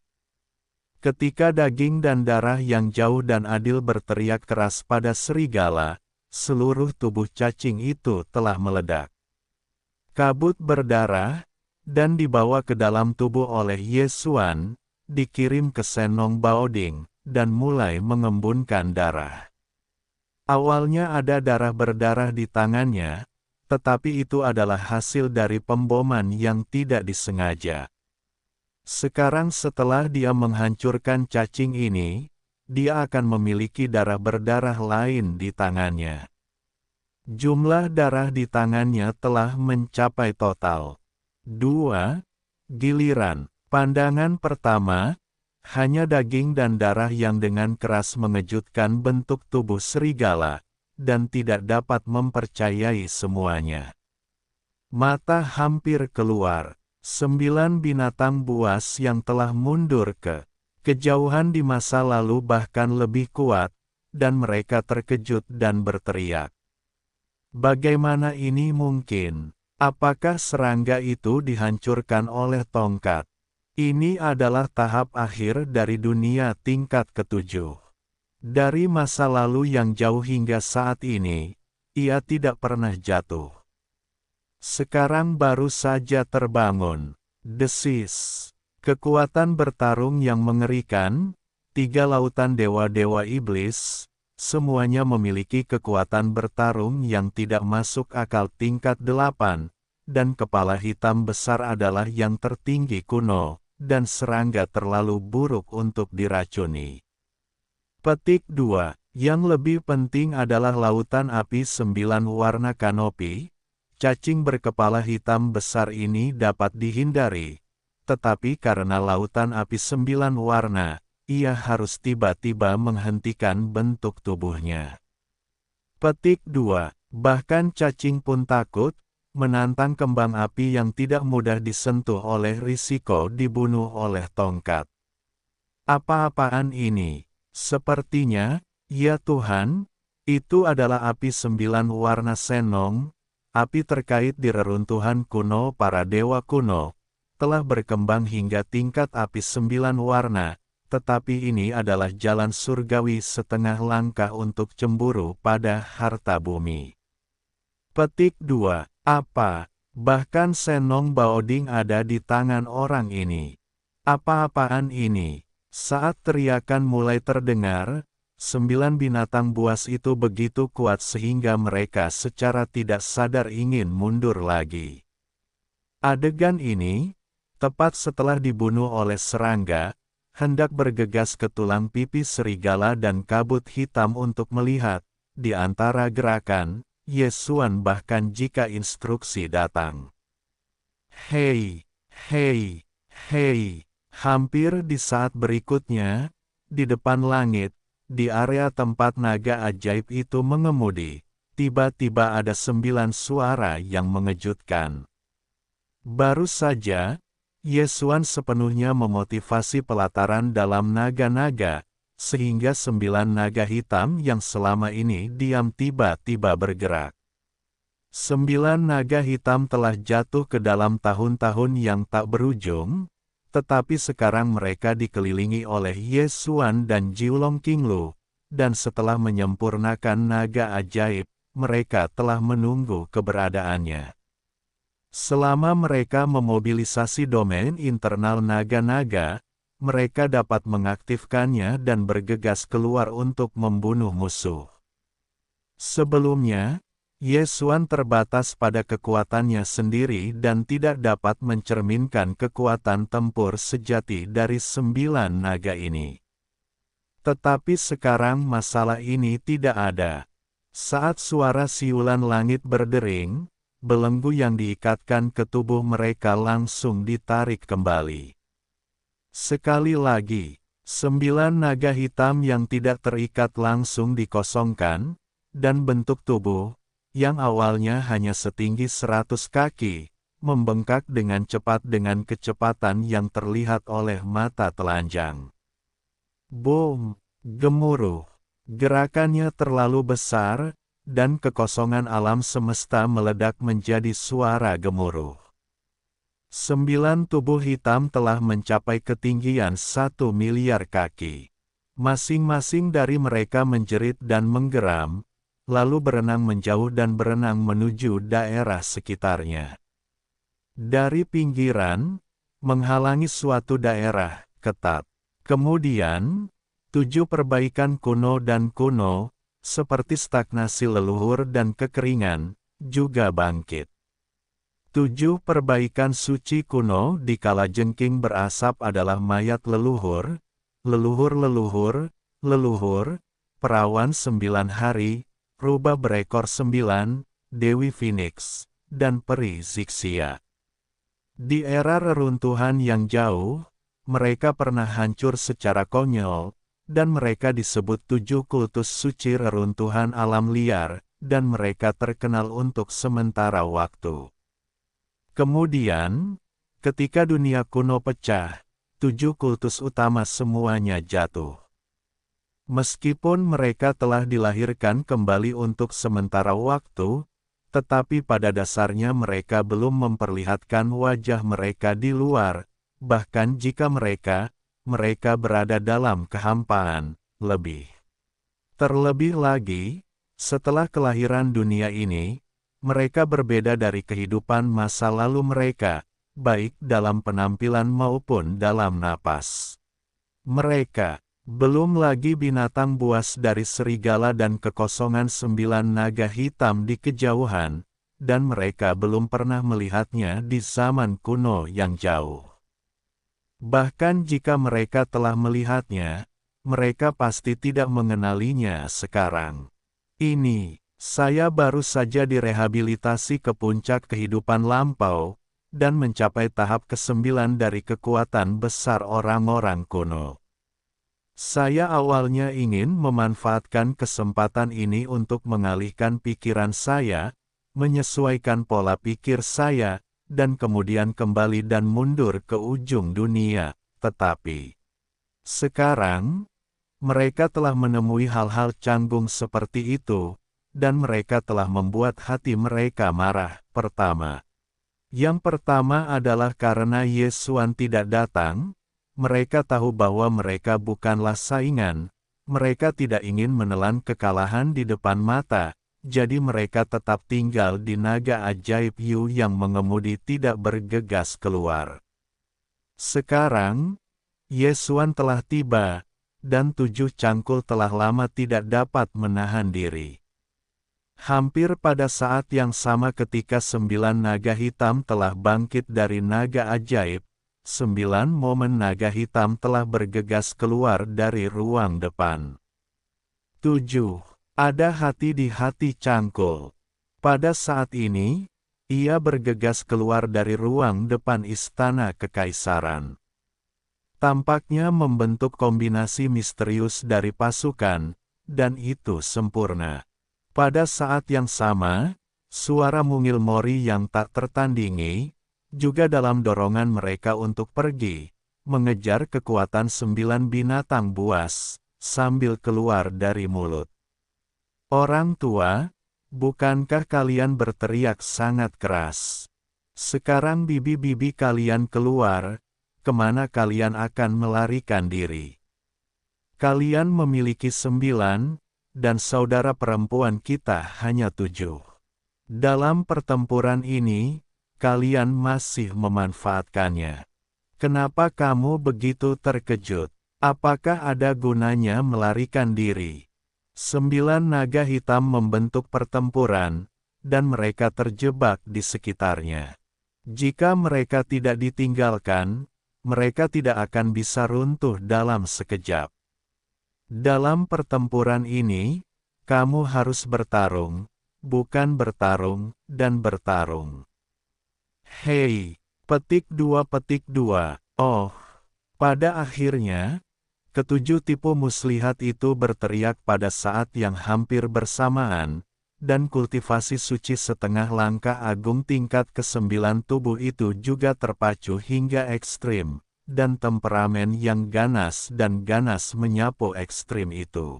Ketika daging dan darah yang jauh dan adil berteriak keras pada serigala, seluruh tubuh cacing itu telah meledak. Kabut berdarah, dan dibawa ke dalam tubuh oleh Yesuan, dikirim ke Senong Baoding, dan mulai mengembunkan darah. Awalnya ada darah berdarah di tangannya, tetapi itu adalah hasil dari pemboman yang tidak disengaja. Sekarang setelah dia menghancurkan cacing ini, dia akan memiliki darah berdarah lain di tangannya. Jumlah darah di tangannya telah mencapai total 2 giliran. Pandangan pertama, hanya daging dan darah yang dengan keras mengejutkan bentuk tubuh serigala, dan tidak dapat mempercayai semuanya. Mata hampir keluar. 9 binatang buas yang telah mundur ke kejauhan di masa lalu bahkan lebih kuat, dan mereka terkejut dan berteriak. Bagaimana ini mungkin? Apakah serangga itu dihancurkan oleh tongkat? Ini adalah tahap akhir dari dunia tingkat ke-7. Dari masa lalu yang jauh hingga saat ini, ia tidak pernah jatuh. Sekarang baru saja terbangun. Desis. Kekuatan bertarung yang mengerikan, 3 lautan dewa-dewa iblis, semuanya memiliki kekuatan bertarung yang tidak masuk akal tingkat 8, dan kepala hitam besar adalah yang tertinggi kuno, dan serangga terlalu buruk untuk diracuni. Petik 2. Yang lebih penting adalah lautan api 9 warna kanopi. Cacing berkepala hitam besar ini dapat dihindari, tetapi karena lautan api 9 warna, ia harus tiba-tiba menghentikan bentuk tubuhnya. Petik 2. Bahkan cacing pun takut, menantang kembang api yang tidak mudah disentuh oleh risiko dibunuh oleh tongkat. Apa-apaan ini? Sepertinya, ya Tuhan, itu adalah api 9 warna Senong. Api terkait di reruntuhan kuno para dewa kuno, telah berkembang hingga tingkat api 9 warna, tetapi ini adalah jalan surgawi setengah langkah untuk cemburu pada harta bumi. Petik 2. Apa? Bahkan Senong Baoding ada di tangan orang ini. Apa-apaan ini? Saat teriakan mulai terdengar, 9 binatang buas itu begitu kuat sehingga mereka secara tidak sadar ingin mundur lagi. Adegan ini, tepat setelah dibunuh oleh serangga, hendak bergegas ke tulang pipi serigala dan kabut hitam untuk melihat, di antara gerakan, Yesuan bahkan jika instruksi datang. Hei, hei, hei, hampir di saat berikutnya, di depan langit, di area tempat naga ajaib itu mengemudi, tiba-tiba ada 9 suara yang mengejutkan. Baru saja, Yesuan sepenuhnya memotivasi pelataran dalam naga-naga, sehingga 9 naga hitam yang selama ini diam tiba-tiba bergerak. 9 naga hitam telah jatuh ke dalam tahun-tahun yang tak berujung, tetapi sekarang mereka dikelilingi oleh Yesuan dan Jiulong Qinglu, dan setelah menyempurnakan naga ajaib, mereka telah menunggu keberadaannya. Selama mereka memobilisasi domain internal naga-naga, mereka dapat mengaktifkannya dan bergegas keluar untuk membunuh musuh. Sebelumnya, Yesuan terbatas pada kekuatannya sendiri dan tidak dapat mencerminkan kekuatan tempur sejati dari 9 naga ini. Tetapi sekarang masalah ini tidak ada. Saat suara siulan langit berdering, belenggu yang diikatkan ke tubuh mereka langsung ditarik kembali. Sekali lagi, 9 naga hitam yang tidak terikat langsung dikosongkan, dan bentuk tubuh, yang awalnya hanya setinggi 100 kaki, membengkak dengan cepat dengan kecepatan yang terlihat oleh mata telanjang. Boom! Gemuruh. Gerakannya terlalu besar, dan kekosongan alam semesta meledak menjadi suara gemuruh. 9 tubuh hitam telah mencapai ketinggian 1 miliar kaki. Masing-masing dari mereka menjerit dan menggeram, lalu berenang menjauh dan berenang menuju daerah sekitarnya. Dari pinggiran, menghalangi suatu daerah ketat. Kemudian, 7 perbaikan kuno dan kuno, seperti stagnasi leluhur dan kekeringan, juga bangkit. 7 perbaikan suci kuno di kalajengking berasap adalah mayat leluhur, leluhur, perawan 9 hari, rubah berekor 9, Dewi Phoenix, dan peri Zixia. Di era reruntuhan yang jauh, mereka pernah hancur secara konyol, dan mereka disebut 7 kultus suci reruntuhan alam liar, dan mereka terkenal untuk sementara waktu. Kemudian, ketika dunia kuno pecah, 7 kultus utama semuanya jatuh. Meskipun mereka telah dilahirkan kembali untuk sementara waktu, tetapi pada dasarnya mereka belum memperlihatkan wajah mereka di luar, bahkan jika mereka berada dalam kehampaan, terlebih lagi, setelah kelahiran dunia ini, mereka berbeda dari kehidupan masa lalu mereka, baik dalam penampilan maupun dalam napas. Mereka, belum lagi binatang buas dari serigala dan kekosongan 9 naga hitam di kejauhan, dan mereka belum pernah melihatnya di zaman kuno yang jauh. Bahkan jika mereka telah melihatnya, mereka pasti tidak mengenalinya sekarang. Ini, saya baru saja direhabilitasi ke puncak kehidupan lampau, dan mencapai tahap ke-9 dari kekuatan besar orang-orang kuno. Saya awalnya ingin memanfaatkan kesempatan ini untuk mengalihkan pikiran saya, menyesuaikan pola pikir saya, dan kemudian kembali dan mundur ke ujung dunia, tetapi sekarang, mereka telah menemui hal-hal canggung seperti itu, dan mereka telah membuat hati mereka marah. Yang pertama adalah karena Yesuan tidak datang, mereka tahu bahwa mereka bukanlah saingan, mereka tidak ingin menelan kekalahan di depan mata, jadi mereka tetap tinggal di naga ajaib Yu yang mengemudi tidak bergegas keluar. Sekarang, Yesuan telah tiba, dan 7 cangkul telah lama tidak dapat menahan diri. Hampir pada saat yang sama ketika 9 naga hitam telah bangkit dari naga ajaib, 9 momen naga hitam telah bergegas keluar dari ruang depan. 7. Ada hati di hati cangkul. Pada saat ini, ia bergegas keluar dari ruang depan istana kekaisaran. Tampaknya membentuk kombinasi misterius dari pasukan, dan itu sempurna. Pada saat yang sama, suara mungil mori yang tak tertandingi, juga dalam dorongan mereka untuk pergi, mengejar kekuatan 9 binatang buas, sambil keluar dari mulut. Orang tua, bukankah kalian berteriak sangat keras? Sekarang bibi-bibi kalian keluar, kemana kalian akan melarikan diri? Kalian memiliki 9, dan saudara perempuan kita hanya 7. Dalam pertempuran ini, kalian masih memanfaatkannya. Kenapa kamu begitu terkejut? Apakah ada gunanya melarikan diri? 9 naga hitam membentuk pertempuran, dan mereka terjebak di sekitarnya. Jika mereka tidak ditinggalkan, mereka tidak akan bisa runtuh dalam sekejap. Dalam pertempuran ini, kamu harus bertarung, bukan bertarung, dan bertarung. Hei, petik 2. Oh, pada akhirnya, ketujuh tipu muslihat itu berteriak pada saat yang hampir bersamaan, dan kultivasi suci setengah langkah agung tingkat ke-9 tubuh itu juga terpacu hingga ekstrim. Dan temperamen yang ganas menyapu ekstrim itu.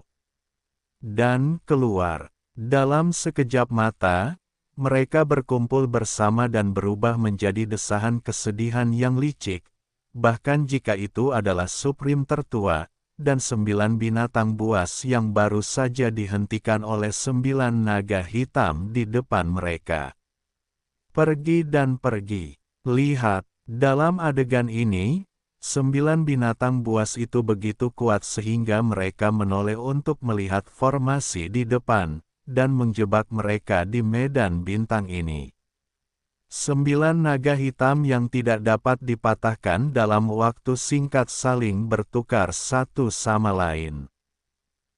Dan keluar. Dalam sekejap mata, mereka berkumpul bersama dan berubah menjadi desahan kesedihan yang licik, bahkan jika itu adalah Supreme tertua, dan 9 binatang buas yang baru saja dihentikan oleh 9 naga hitam di depan mereka. Pergi dan pergi. Lihat, dalam adegan ini, 9 binatang buas itu begitu kuat sehingga mereka menoleh untuk melihat formasi di depan, dan menjebak mereka di medan bintang ini. 9 naga hitam yang tidak dapat dipatahkan dalam waktu singkat saling bertukar satu sama lain.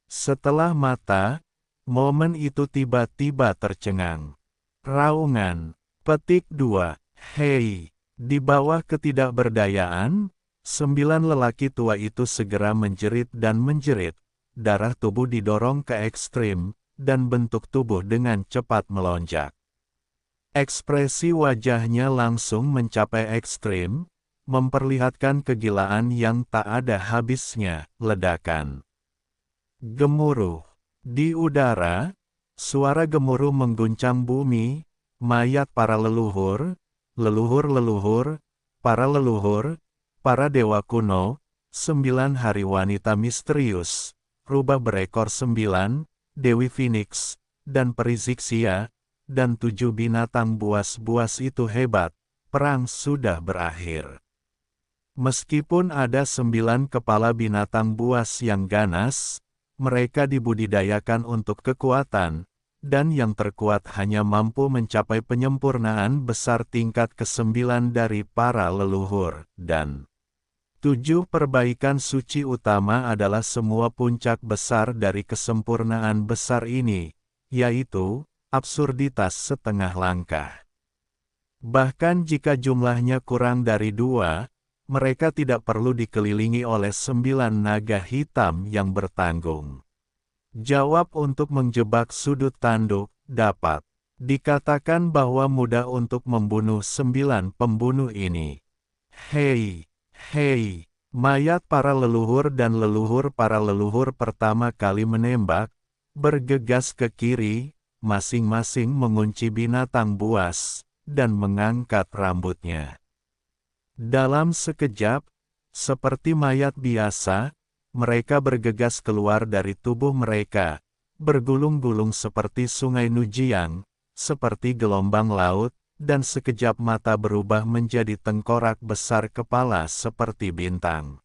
Setelah mata, momen itu tiba-tiba tercengang. Raungan. Petik 2. Hei, di bawah ketidakberdayaan, 9 lelaki tua itu segera menjerit dan menjerit, darah tubuh didorong ke ekstrim, dan bentuk tubuh dengan cepat melonjak. Ekspresi wajahnya langsung mencapai ekstrim, memperlihatkan kegilaan yang tak ada habisnya, ledakan. Gemuruh. Di udara, suara gemuruh mengguncang bumi, mayat para leluhur, leluhur-leluhur, para leluhur, para dewa kuno, 9 hari wanita misterius, rubah berekor 9, Dewi Phoenix, dan peri Zixia, dan 7 binatang buas-buas itu hebat, perang sudah berakhir. Meskipun ada 9 kepala binatang buas yang ganas, mereka dibudidayakan untuk kekuatan, dan yang terkuat hanya mampu mencapai penyempurnaan besar tingkat ke-9 dari para leluhur, dan 7 perbaikan suci utama adalah semua puncak besar dari kesempurnaan besar ini, yaitu absurditas setengah langkah. Bahkan jika jumlahnya kurang dari 2, mereka tidak perlu dikelilingi oleh 9 naga hitam yang bertanggung. Jawab untuk menjebak sudut tanduk, dapat dikatakan bahwa mudah untuk membunuh 9 pembunuh ini. Hei! Hei, mayat para leluhur dan leluhur para leluhur pertama kali menembak, bergegas ke kiri, masing-masing mengunci binatang buas, dan mengangkat rambutnya. Dalam sekejap, Seperti mayat biasa, mereka bergegas keluar dari tubuh mereka, bergulung-gulung seperti sungai Nujiang, seperti gelombang laut, dan sekejap mata berubah menjadi tengkorak besar kepala seperti bintang.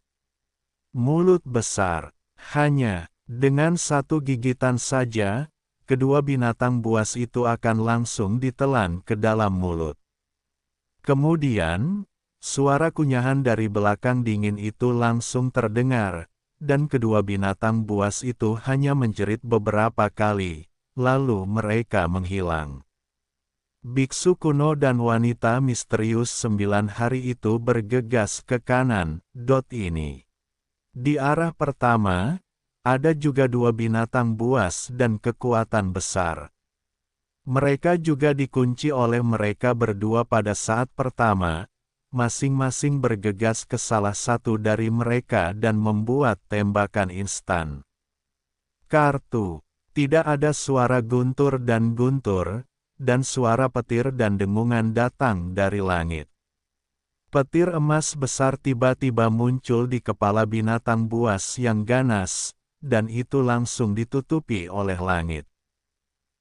Mulut besar. Hanya dengan satu gigitan saja, kedua binatang buas itu akan langsung ditelan ke dalam mulut. Kemudian, suara kunyahan dari belakang dingin itu langsung terdengar, dan kedua binatang buas itu hanya menjerit beberapa kali, lalu mereka menghilang. Biksu kuno dan wanita misterius 9 hari itu bergegas ke kanan. Ini. Di arah pertama, ada juga dua binatang buas dan kekuatan besar. Mereka juga dikunci oleh mereka berdua pada saat pertama, masing-masing bergegas ke salah satu dari mereka dan membuat tembakan instan. Kartu. Tidak ada suara guntur, dan suara petir dan dengungan datang dari langit. Petir emas besar tiba-tiba muncul di kepala binatang buas yang ganas, dan itu langsung ditutupi oleh langit.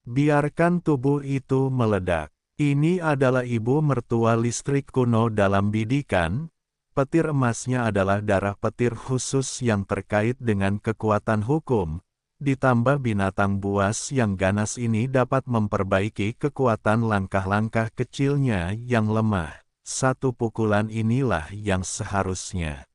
Biarkan tubuh itu meledak. Ini adalah ibu mertua listrik kuno dalam bidikan. Petir emasnya adalah darah petir khusus yang terkait dengan kekuatan hukum. Ditambah binatang buas yang ganas ini dapat memperbaiki kekuatan langkah-langkah kecilnya yang lemah. Satu pukulan inilah yang seharusnya.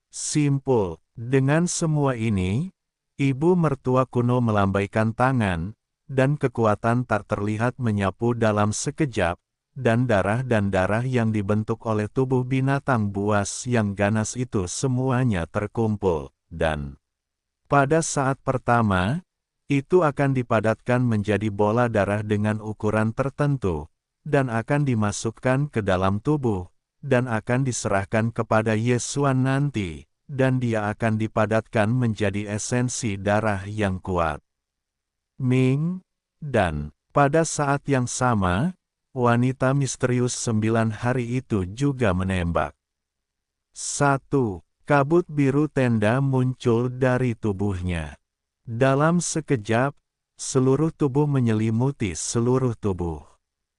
Simpul. Dengan semua ini, ibu mertua kuno melambaikan tangan, dan kekuatan tak terlihat menyapu dalam sekejap, dan darah yang dibentuk oleh tubuh binatang buas yang ganas itu semuanya terkumpul, dan pada saat pertama, itu akan dipadatkan menjadi bola darah dengan ukuran tertentu, dan akan dimasukkan ke dalam tubuh, dan akan diserahkan kepada Yesuan nanti, dan dia akan dipadatkan menjadi esensi darah yang kuat. Ming, dan pada saat yang sama, wanita misterius 9 hari itu juga menembak. 1. Kabut biru tenda muncul dari tubuhnya. Dalam sekejap, seluruh tubuh menyelimuti seluruh tubuh.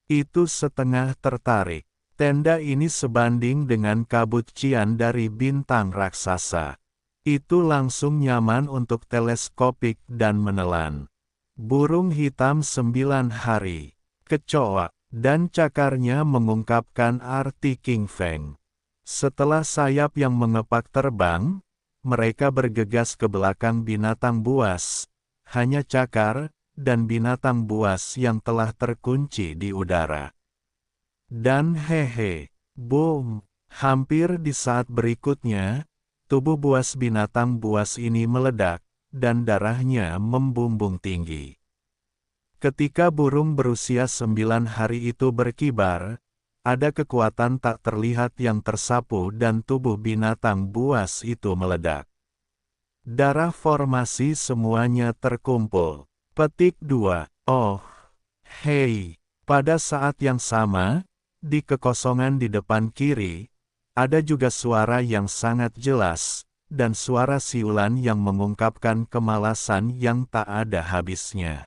Itu setengah tertarik. Tenda ini sebanding dengan kabut cian dari bintang raksasa. Itu langsung nyaman untuk teleskopik dan menelan. Burung hitam 9 hari. Kecoa, dan cakarnya mengungkapkan arti King Feng. Setelah sayap yang mengepak terbang, mereka bergegas ke belakang binatang buas. Hanya cakar, dan binatang buas yang telah terkunci di udara. Dan boom, hampir di saat berikutnya, tubuh buas binatang buas ini meledak, dan darahnya membumbung tinggi. Ketika burung berusia 9 hari itu berkibar, ada kekuatan tak terlihat yang tersapu dan tubuh binatang buas itu meledak. Darah formasi semuanya terkumpul. Petik 2. Oh, hei. Pada saat yang sama, di kekosongan di depan kiri, ada juga suara yang sangat jelas, dan suara siulan yang mengungkapkan kemalasan yang tak ada habisnya.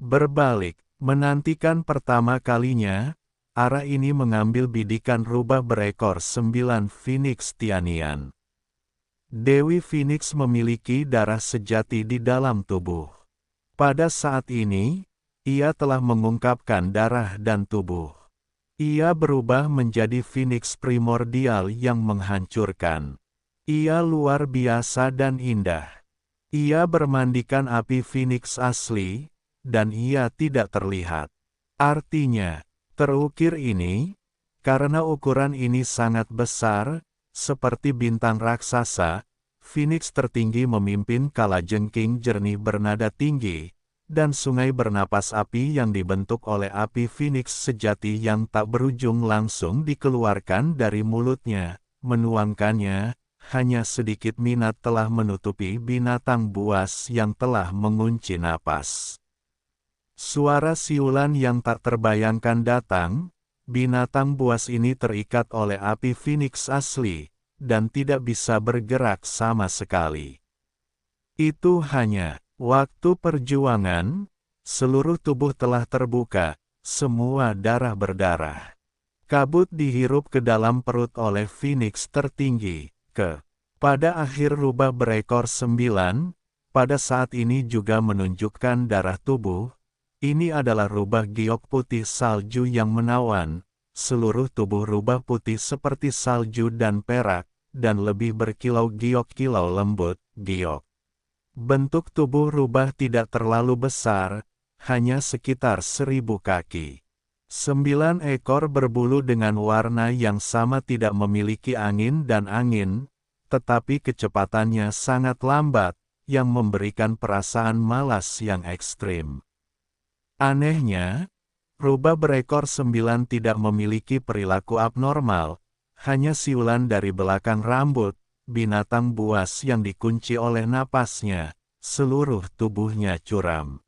Berbalik, menantikan pertama kalinya, arah ini mengambil bidikan rubah berekor 9 Phoenix Tianian. Dewi Phoenix memiliki darah sejati di dalam tubuh. Pada saat ini, ia telah mengungkapkan darah dan tubuh. Ia berubah menjadi Phoenix primordial yang menghancurkan. Ia luar biasa dan indah. Ia bermandikan api Phoenix asli, dan ia tidak terlihat. Artinya, terukir ini, karena ukuran ini sangat besar, seperti bintang raksasa, Phoenix tertinggi memimpin kalajengking jernih bernada tinggi, dan sungai bernapas api yang dibentuk oleh api Phoenix sejati yang tak berujung langsung dikeluarkan dari mulutnya, menuangkannya. Hanya sedikit minat telah menutupi binatang buas yang telah mengunci napas. Suara siulan yang tak terbayangkan datang, binatang buas ini terikat oleh api Phoenix asli, dan tidak bisa bergerak sama sekali. Itu hanya waktu perjuangan, seluruh tubuh telah terbuka, semua darah berdarah. Kabut dihirup ke dalam perut oleh Phoenix tertinggi, pada akhir rubah berekor 9, pada saat ini juga menunjukkan darah tubuh. Ini adalah rubah giok putih salju yang menawan, seluruh tubuh rubah putih seperti salju dan perak, dan lebih berkilau giok-kilau lembut, giok. Bentuk tubuh rubah tidak terlalu besar, hanya sekitar 1000 kaki. 9 ekor berbulu dengan warna yang sama tidak memiliki angin dan angin, tetapi kecepatannya sangat lambat, yang memberikan perasaan malas yang ekstrim. Anehnya, rubah berekor 9 tidak memiliki perilaku abnormal, hanya siulan dari belakang rambut, binatang buas yang dikunci oleh napasnya, seluruh tubuhnya curam.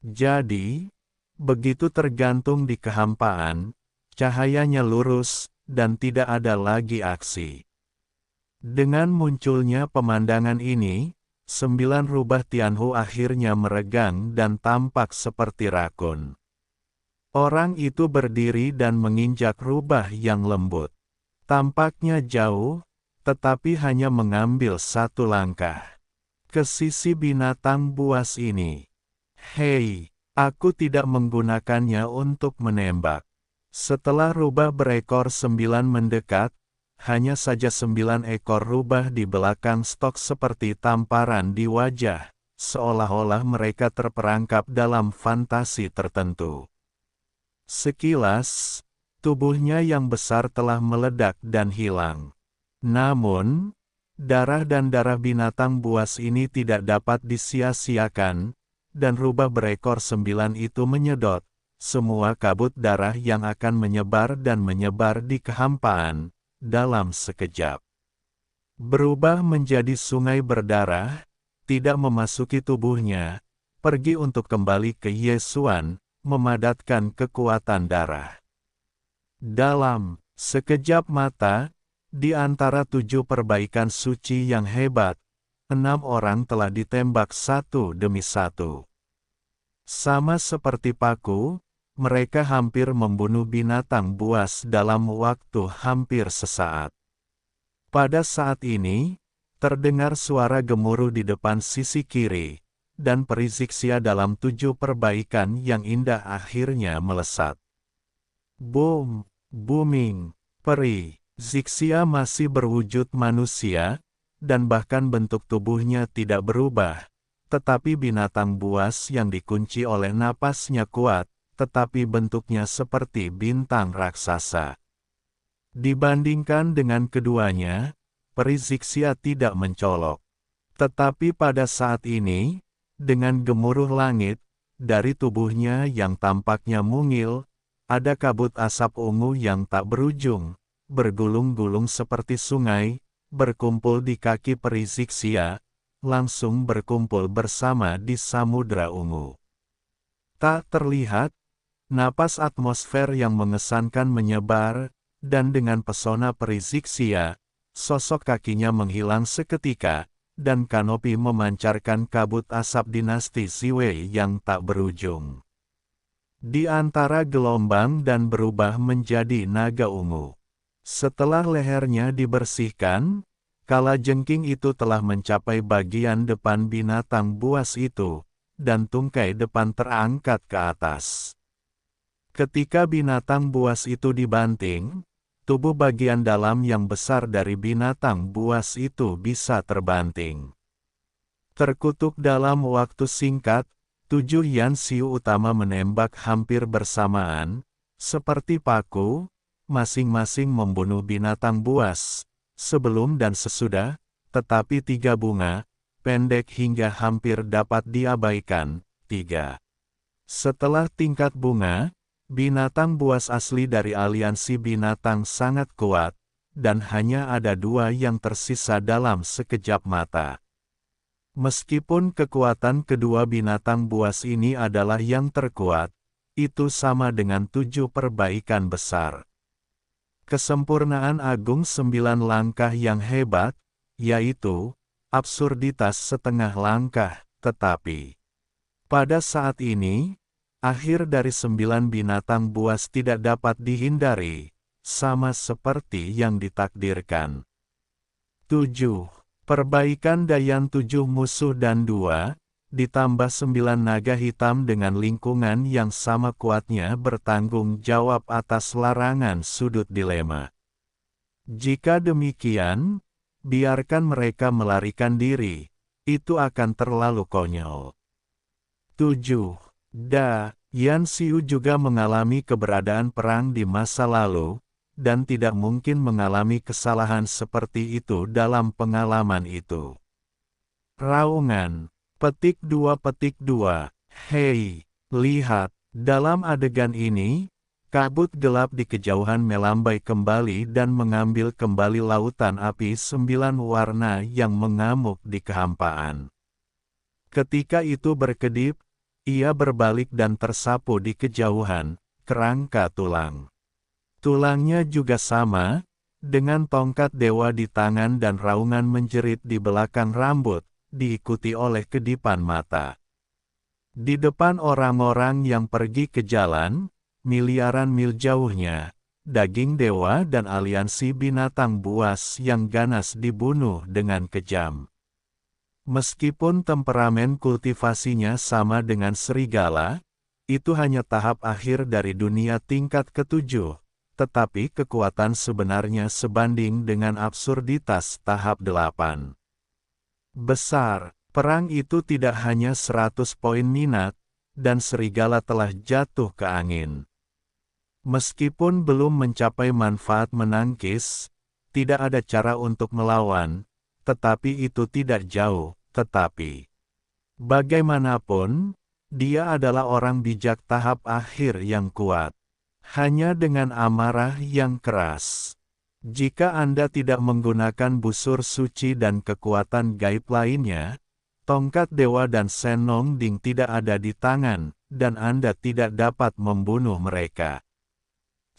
Jadi, begitu tergantung di kehampaan, cahayanya lurus, dan tidak ada lagi aksi. Dengan munculnya pemandangan ini, 9 rubah Tianhu akhirnya meregang dan tampak seperti rakun. Orang itu berdiri dan menginjak rubah yang lembut. Tampaknya jauh, tetapi hanya mengambil satu langkah ke sisi binatang buas ini. Hei, aku tidak menggunakannya untuk menembak. Setelah rubah berekor 9 mendekat, hanya saja 9 ekor rubah di belakang stok seperti tamparan di wajah, seolah-olah mereka terperangkap dalam fantasi tertentu. Sekilas, tubuhnya yang besar telah meledak dan hilang. Namun, darah dan darah binatang buas ini tidak dapat disia-siakan, dan rubah berekor 9 itu menyedot semua kabut darah yang akan menyebar dan menyebar di kehampaan, dalam sekejap. Berubah menjadi sungai berdarah, tidak memasuki tubuhnya, pergi untuk kembali ke Yesuan, memadatkan kekuatan darah. Dalam sekejap mata, di antara 7 perbaikan suci yang hebat, 6 orang telah ditembak satu demi satu. Sama seperti paku, mereka hampir membunuh binatang buas dalam waktu hampir sesaat. Pada saat ini, terdengar suara gemuruh di depan sisi kiri, dan periziksia dalam 7 perbaikan yang indah akhirnya melesat. Boom, booming, peri, Zixia masih berwujud manusia, dan bahkan bentuk tubuhnya tidak berubah, tetapi binatang buas yang dikunci oleh napasnya kuat, tetapi bentuknya seperti bintang raksasa. Dibandingkan dengan keduanya, peri Zixia tidak mencolok. Tetapi pada saat ini, dengan gemuruh langit, dari tubuhnya yang tampaknya mungil, ada kabut asap ungu yang tak berujung, bergulung-gulung seperti sungai, berkumpul di kaki peri Zixia, langsung berkumpul bersama di samudra ungu. Tak terlihat, napas atmosfer yang mengesankan menyebar, dan dengan pesona peri Zixia, sosok kakinya menghilang seketika, dan kanopi memancarkan kabut asap dinasti Ziwei yang tak berujung. Di antara gelombang dan berubah menjadi naga ungu. Setelah lehernya dibersihkan, kalajengking itu telah mencapai bagian depan binatang buas itu, dan tungkai depan terangkat ke atas. Ketika binatang buas itu dibanting, tubuh bagian dalam yang besar dari binatang buas itu bisa terbanting. Terkutuk dalam waktu singkat, 7 Yanxiu utama menembak hampir bersamaan, seperti paku, masing-masing membunuh binatang buas, sebelum dan sesudah, tetapi 3 bunga, pendek hingga hampir dapat diabaikan, 3. Setelah tingkat bunga, binatang buas asli dari aliansi binatang sangat kuat, dan hanya ada 2 yang tersisa dalam sekejap mata. Meskipun kekuatan kedua binatang buas ini adalah yang terkuat, itu sama dengan 7 perbaikan besar. Kesempurnaan agung 9 langkah yang hebat, yaitu, absurditas setengah langkah, tetapi pada saat ini, akhir dari 9 binatang buas tidak dapat dihindari, sama seperti yang ditakdirkan. 7. Perbaikan Dayan 7 musuh dan 2, ditambah 9 naga hitam dengan lingkungan yang sama kuatnya bertanggung jawab atas larangan sudut dilema. Jika demikian, biarkan mereka melarikan diri, itu akan terlalu konyol. 7. Yan Xiu juga mengalami keberadaan perang di masa lalu, dan tidak mungkin mengalami kesalahan seperti itu dalam pengalaman itu. Raungan. Petik 2. Hei, lihat, dalam adegan ini, kabut gelap di kejauhan melambai kembali dan mengambil kembali lautan api 9 warna yang mengamuk di kehampaan. Ketika itu berkedip, ia berbalik dan tersapu di kejauhan, kerangka tulang. Tulangnya juga sama, dengan tongkat dewa di tangan dan raungan menjerit di belakang rambut, diikuti oleh kedipan mata. Di depan orang-orang yang pergi ke jalan, miliaran mil jauhnya, daging dewa dan aliansi binatang buas yang ganas dibunuh dengan kejam. Meskipun temperamen kultivasinya sama dengan serigala, itu hanya tahap akhir dari dunia tingkat ke-7. Tetapi kekuatan sebenarnya sebanding dengan absurditas tahap 8. Besar, perang itu tidak hanya 100 poin minat, dan serigala telah jatuh ke angin. Meskipun belum mencapai manfaat menangkis, tidak ada cara untuk melawan, tetapi itu tidak jauh, tetapi bagaimanapun, dia adalah orang bijak tahap akhir yang kuat. Hanya dengan amarah yang keras. Jika Anda tidak menggunakan busur suci dan kekuatan gaib lainnya, tongkat dewa dan Senong Ding tidak ada di tangan, dan Anda tidak dapat membunuh mereka.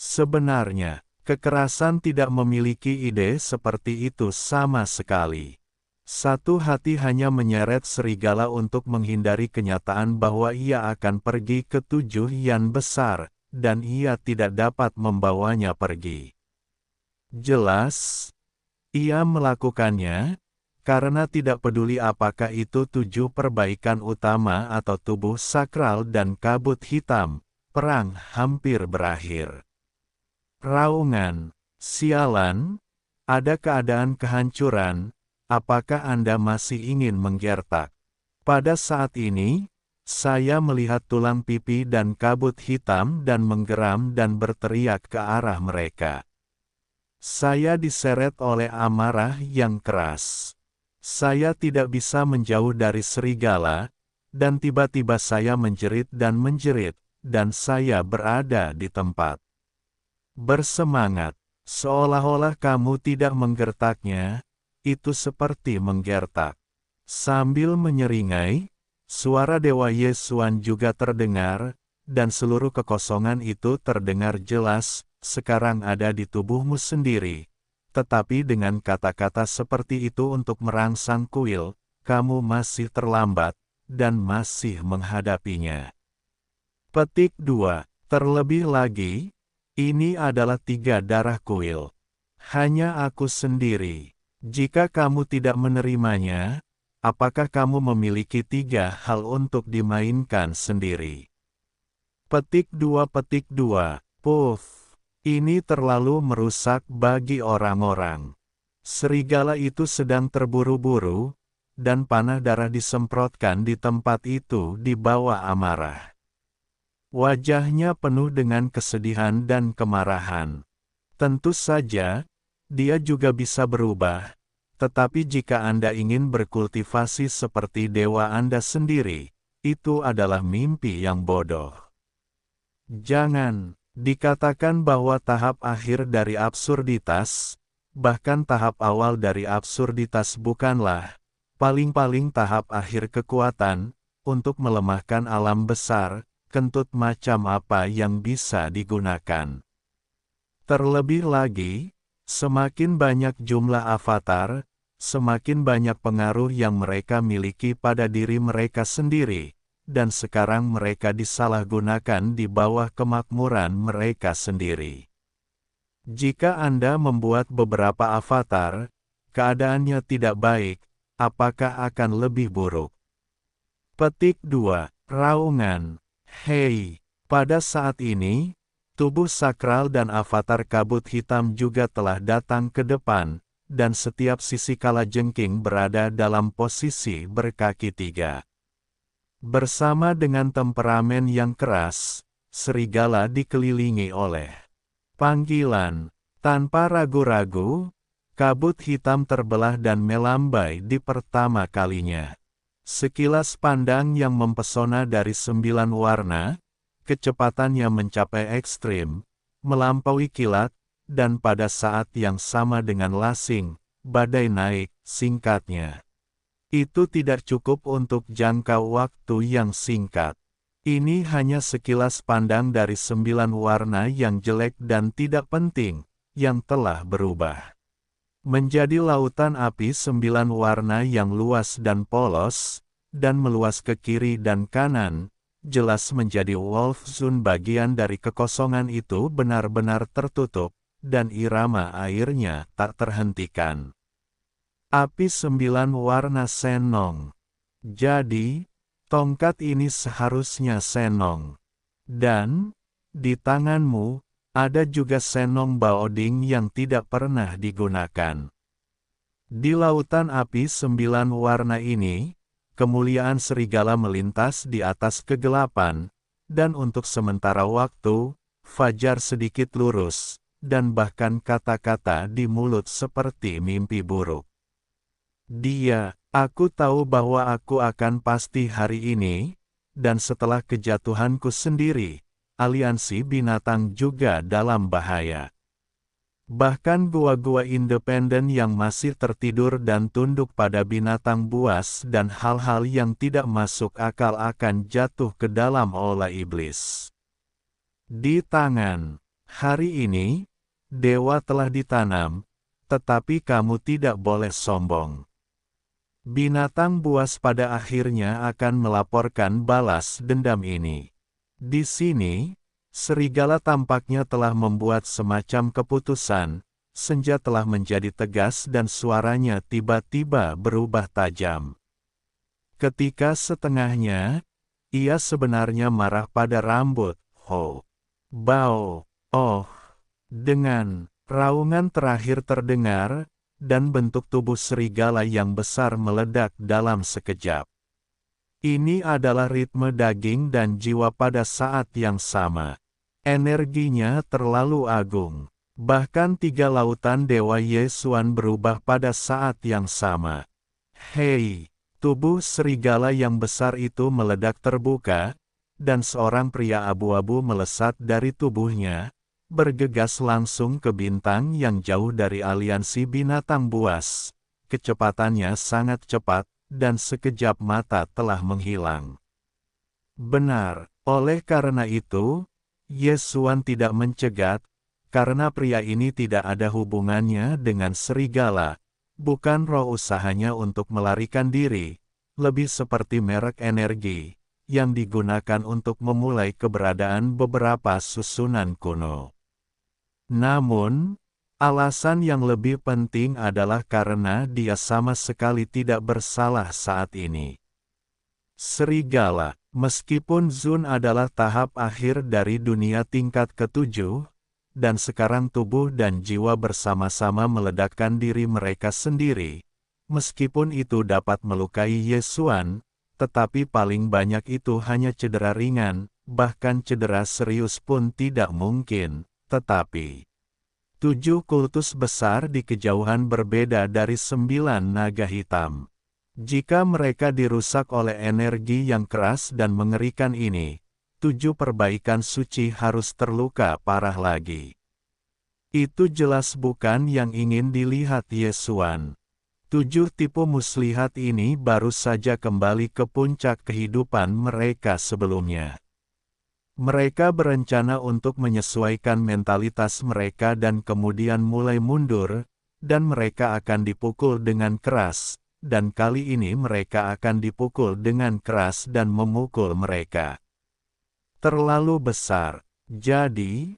Sebenarnya, kekerasan tidak memiliki ide seperti itu sama sekali. Satu hati hanya menyeret serigala untuk menghindari kenyataan bahwa ia akan pergi ke 7 yan besar, dan ia tidak dapat membawanya pergi. Jelas, ia melakukannya, karena tidak peduli apakah itu 7 perbaikan utama atau tubuh sakral dan kabut hitam, perang hampir berakhir. Raungan, sialan, ada keadaan kehancuran, apakah Anda masih ingin menggertak? Pada saat ini, saya melihat tulang pipi dan kabut hitam dan menggeram dan berteriak ke arah mereka. Saya diseret oleh amarah yang keras. Saya tidak bisa menjauh dari serigala, dan tiba-tiba saya menjerit, dan saya berada di tempat. Bersemangat, seolah-olah kamu tidak menggertaknya, itu seperti menggertak. Sambil menyeringai, suara Dewa Yesuan juga terdengar, dan seluruh kekosongan itu terdengar jelas, sekarang ada di tubuhmu sendiri. Tetapi dengan kata-kata seperti itu untuk merangsang kuil, kamu masih terlambat, dan masih menghadapinya. Petik 2. Terlebih lagi, ini adalah 3 darah kuil. Hanya aku sendiri. Jika kamu tidak menerimanya, apakah kamu memiliki 3 hal untuk dimainkan sendiri? Petik 2. Puff. Ini terlalu merusak bagi orang-orang. Serigala itu sedang terburu-buru, dan panah darah disemprotkan di tempat itu di bawah amarah. Wajahnya penuh dengan kesedihan dan kemarahan. Tentu saja, dia juga bisa berubah, tetapi jika Anda ingin berkultivasi seperti dewa Anda sendiri, itu adalah mimpi yang bodoh. Jangan dikatakan bahwa tahap akhir dari absurditas, bahkan tahap awal dari absurditas bukanlah, paling-paling tahap akhir kekuatan, untuk melemahkan alam besar, kentut macam apa yang bisa digunakan. Terlebih lagi, semakin banyak jumlah avatar, semakin banyak pengaruh yang mereka miliki pada diri mereka sendiri, dan sekarang mereka disalahgunakan di bawah kemakmuran mereka sendiri. Jika Anda membuat beberapa avatar, keadaannya tidak baik, apakah akan lebih buruk? Petik 2. Raungan. Hei, pada saat ini, tubuh sakral dan avatar kabut hitam juga telah datang ke depan, dan setiap sisi kalajengking berada dalam posisi berkaki tiga. Bersama dengan temperamen yang keras, serigala dikelilingi oleh panggilan. Tanpa ragu-ragu, kabut hitam terbelah dan melambai di pertama kalinya. Sekilas pandang yang mempesona dari 9 warna, kecepatannya mencapai ekstrim, melampaui kilat, dan pada saat yang sama dengan lasing, badai naik, singkatnya. Itu tidak cukup untuk jangka waktu yang singkat. Ini hanya sekilas pandang dari 9 warna yang jelek dan tidak penting, yang telah berubah menjadi lautan api 9 warna yang luas dan polos, dan meluas ke kiri dan kanan, jelas menjadi Wolf Zone. Bagian dari kekosongan itu benar-benar tertutup, dan irama airnya tak terhentikan. Api 9 warna senong. Jadi, tongkat ini seharusnya senong. Dan, di tanganmu, ada juga senong baoding yang tidak pernah digunakan. Di lautan api 9 warna ini, kemuliaan serigala melintas di atas kegelapan, dan untuk sementara waktu, fajar sedikit lurus, dan bahkan kata-kata di mulut seperti mimpi buruk. Aku tahu bahwa aku akan pasti hari ini, dan setelah kejatuhanku sendiri, aliansi binatang juga dalam bahaya. Bahkan gua-gua independen yang masih tertidur dan tunduk pada binatang buas dan hal-hal yang tidak masuk akal akan jatuh ke dalam olah iblis. Di tangan, hari ini, dewa telah ditanam, tetapi kamu tidak boleh sombong. Binatang buas pada akhirnya akan melaporkan balas dendam ini. Di sini, serigala tampaknya telah membuat semacam keputusan, senja telah menjadi tegas dan suaranya tiba-tiba berubah tajam. Ketika setengahnya, ia sebenarnya marah pada rambut, Bao, dengan raungan terakhir terdengar, dan bentuk tubuh serigala yang besar meledak dalam sekejap. Ini adalah ritme daging dan jiwa pada saat yang sama. Energinya terlalu agung. Bahkan 3 lautan Dewa Yesuan berubah pada saat yang sama. Hei, tubuh serigala yang besar itu meledak terbuka, dan seorang pria abu-abu melesat dari tubuhnya, bergegas langsung ke bintang yang jauh dari aliansi binatang buas. Kecepatannya sangat cepat, dan sekejap mata telah menghilang. Benar, oleh karena itu, Yesuan tidak mencegat, karena pria ini tidak ada hubungannya dengan serigala, bukan roh usahanya untuk melarikan diri, lebih seperti merek energi, yang digunakan untuk memulai keberadaan beberapa susunan kuno. Namun, alasan yang lebih penting adalah karena dia sama sekali tidak bersalah saat ini. Serigala, meskipun Zun adalah tahap akhir dari dunia tingkat ke-7, dan sekarang tubuh dan jiwa bersama-sama meledakkan diri mereka sendiri, meskipun itu dapat melukai Yesuan, tetapi paling banyak itu hanya cedera ringan, bahkan cedera serius pun tidak mungkin, tetapi 7 kultus besar di kejauhan berbeda dari 9 naga hitam. Jika mereka dirusak oleh energi yang keras dan mengerikan ini, 7 perbaikan suci harus terluka parah lagi. Itu jelas bukan yang ingin dilihat Yesuan. 7 tipe muslihat ini baru saja kembali ke puncak kehidupan mereka sebelumnya. Mereka berencana untuk menyesuaikan mentalitas mereka dan kemudian mulai mundur, dan mereka akan dipukul dengan keras, dan kali ini mereka akan dipukul dengan keras dan memukul mereka terlalu besar. Jadi,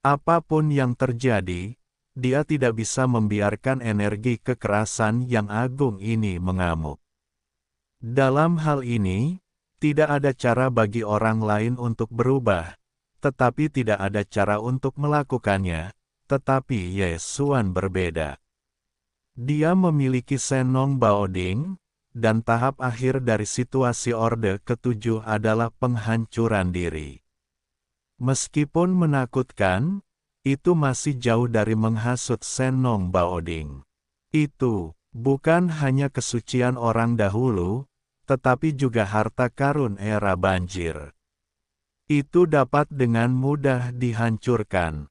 apapun yang terjadi, dia tidak bisa membiarkan energi kekerasan yang agung ini mengamuk. Dalam hal ini, tidak ada cara bagi orang lain untuk berubah, tetapi tidak ada cara untuk melakukannya, tetapi Yesuan berbeda. Dia memiliki Senong Baoding, dan tahap akhir dari situasi Orde Ketujuh adalah penghancuran diri. Meskipun menakutkan, itu masih jauh dari menghasut Senong Baoding. Itu bukan hanya kesucian orang dahulu, tetapi juga harta karun era banjir. Itu dapat dengan mudah dihancurkan.